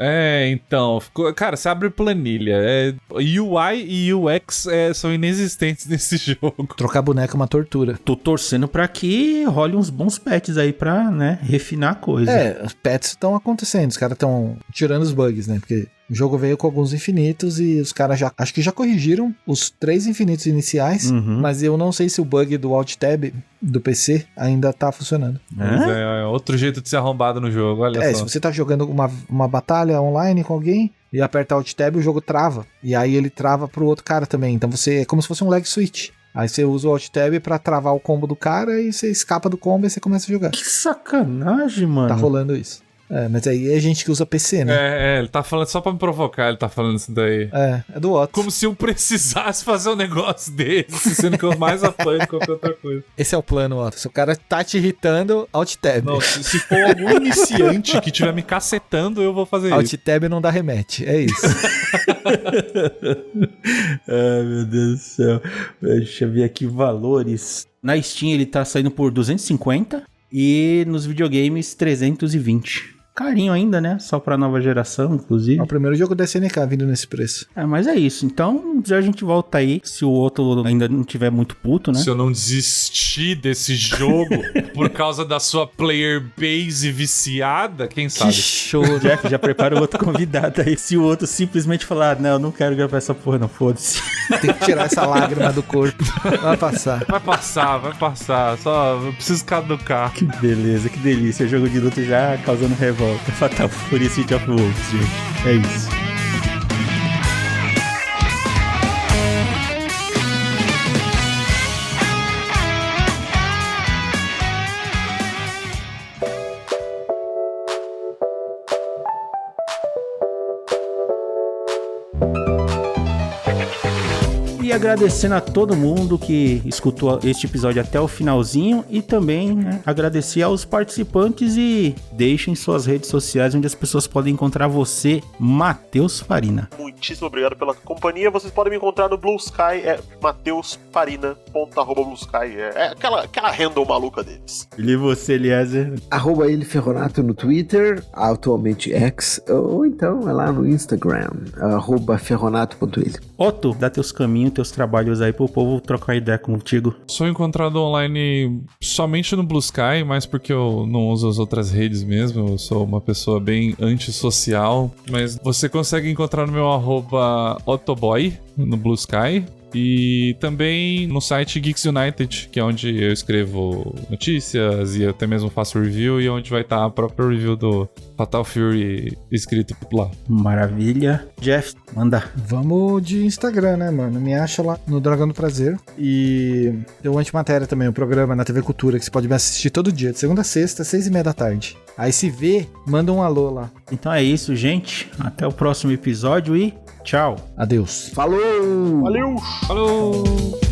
Então, cara, você abre planilha. UI e UX são inexistentes nesse jogo.
Trocar boneco é uma tortura.
Tô torcendo pra que role uns bons patches aí pra, né, refinar a coisa.
Os patches estão acontecendo. Os caras estão tirando os bugs, né? Porque o jogo veio com alguns infinitos e os caras acho que já corrigiram os 3 infinitos iniciais, mas eu não sei se o bug do Alt Tab do PC ainda tá funcionando.
Mas é outro jeito de ser arrombado no jogo, olha só.
Se você tá jogando uma batalha online com alguém e aperta Alt Tab, o jogo trava. E aí ele trava pro outro cara também. Então é como se fosse um lag switch. Aí você usa o Alt Tab pra travar o combo do cara e você escapa do combo e você começa a jogar.
Que sacanagem, mano.
Tá rolando isso. Mas aí é gente que usa PC, né?
Ele tá falando só pra me provocar, ele tá falando isso daí.
É do Otto.
Como se eu precisasse fazer um negócio desse, sendo que eu mais apanho do que qualquer outra coisa.
Esse é o plano, Otto. Se o cara tá te irritando, Alt Tab.
Não, se for algum iniciante que estiver me cacetando, eu vou fazer
Alt
isso.
Alt Tab não dá remete, é isso.
Ai, meu Deus do céu. Deixa eu ver aqui valores. Na Steam ele tá saindo por 250 e nos videogames 320. Carinho ainda, né? Só pra nova geração, inclusive.
É o primeiro jogo da SNK vindo nesse preço.
Mas é isso. Então, já a gente volta aí. Se o outro ainda não tiver muito puto, né?
Se eu não desistir desse jogo por causa da sua player base viciada, quem sabe?
Que show,
Jeff, já prepara o outro convidado aí. Se o outro simplesmente falar, não, eu não quero gravar essa porra, não, foda-se.
Tem que tirar essa lágrima do corpo. Vai passar.
Vai passar. Só eu preciso caducar.
Que beleza, que delícia. Jogo de luta já causando revolta. Fatal Fury City of Wolves, gente. É isso. E agradecendo a todo mundo que escutou este episódio até o finalzinho e também, né, agradecer aos participantes e deixem suas redes sociais onde as pessoas podem encontrar você, Matheus Farina.
Muitíssimo obrigado pela companhia. Vocês podem me encontrar no Blue Sky, mateusfarina.bluesky. É aquela handle maluca deles.
E você, Eliezer?
@eleferronato no Twitter, atualmente X, ou então é lá no Instagram, @ferronato.ele.
Otto, dá teus caminhos, teus trabalhos aí pro povo trocar ideia contigo.
Sou encontrado online somente no Blue Sky, mas porque eu não uso as outras redes mesmo. Eu sou uma pessoa bem antissocial. Mas você consegue encontrar no meu @Ottoboy no Blue Sky. E também no site Geeks United, que é onde eu escrevo notícias e até mesmo faço review, e onde vai estar a própria review do Fatal Fury escrito lá.
Maravilha. Jeff, manda.
Vamos de Instagram, né, mano? Me acha lá no Dragão do Prazer. E tem o Antimatéria também, o programa na TV Cultura, que você pode me assistir todo dia, de segunda a sexta, 6:30 da tarde. Aí se vê, manda um alô lá.
Então é isso, gente. Até o próximo episódio e tchau.
Adeus.
Falou!
Valeu!
Falou!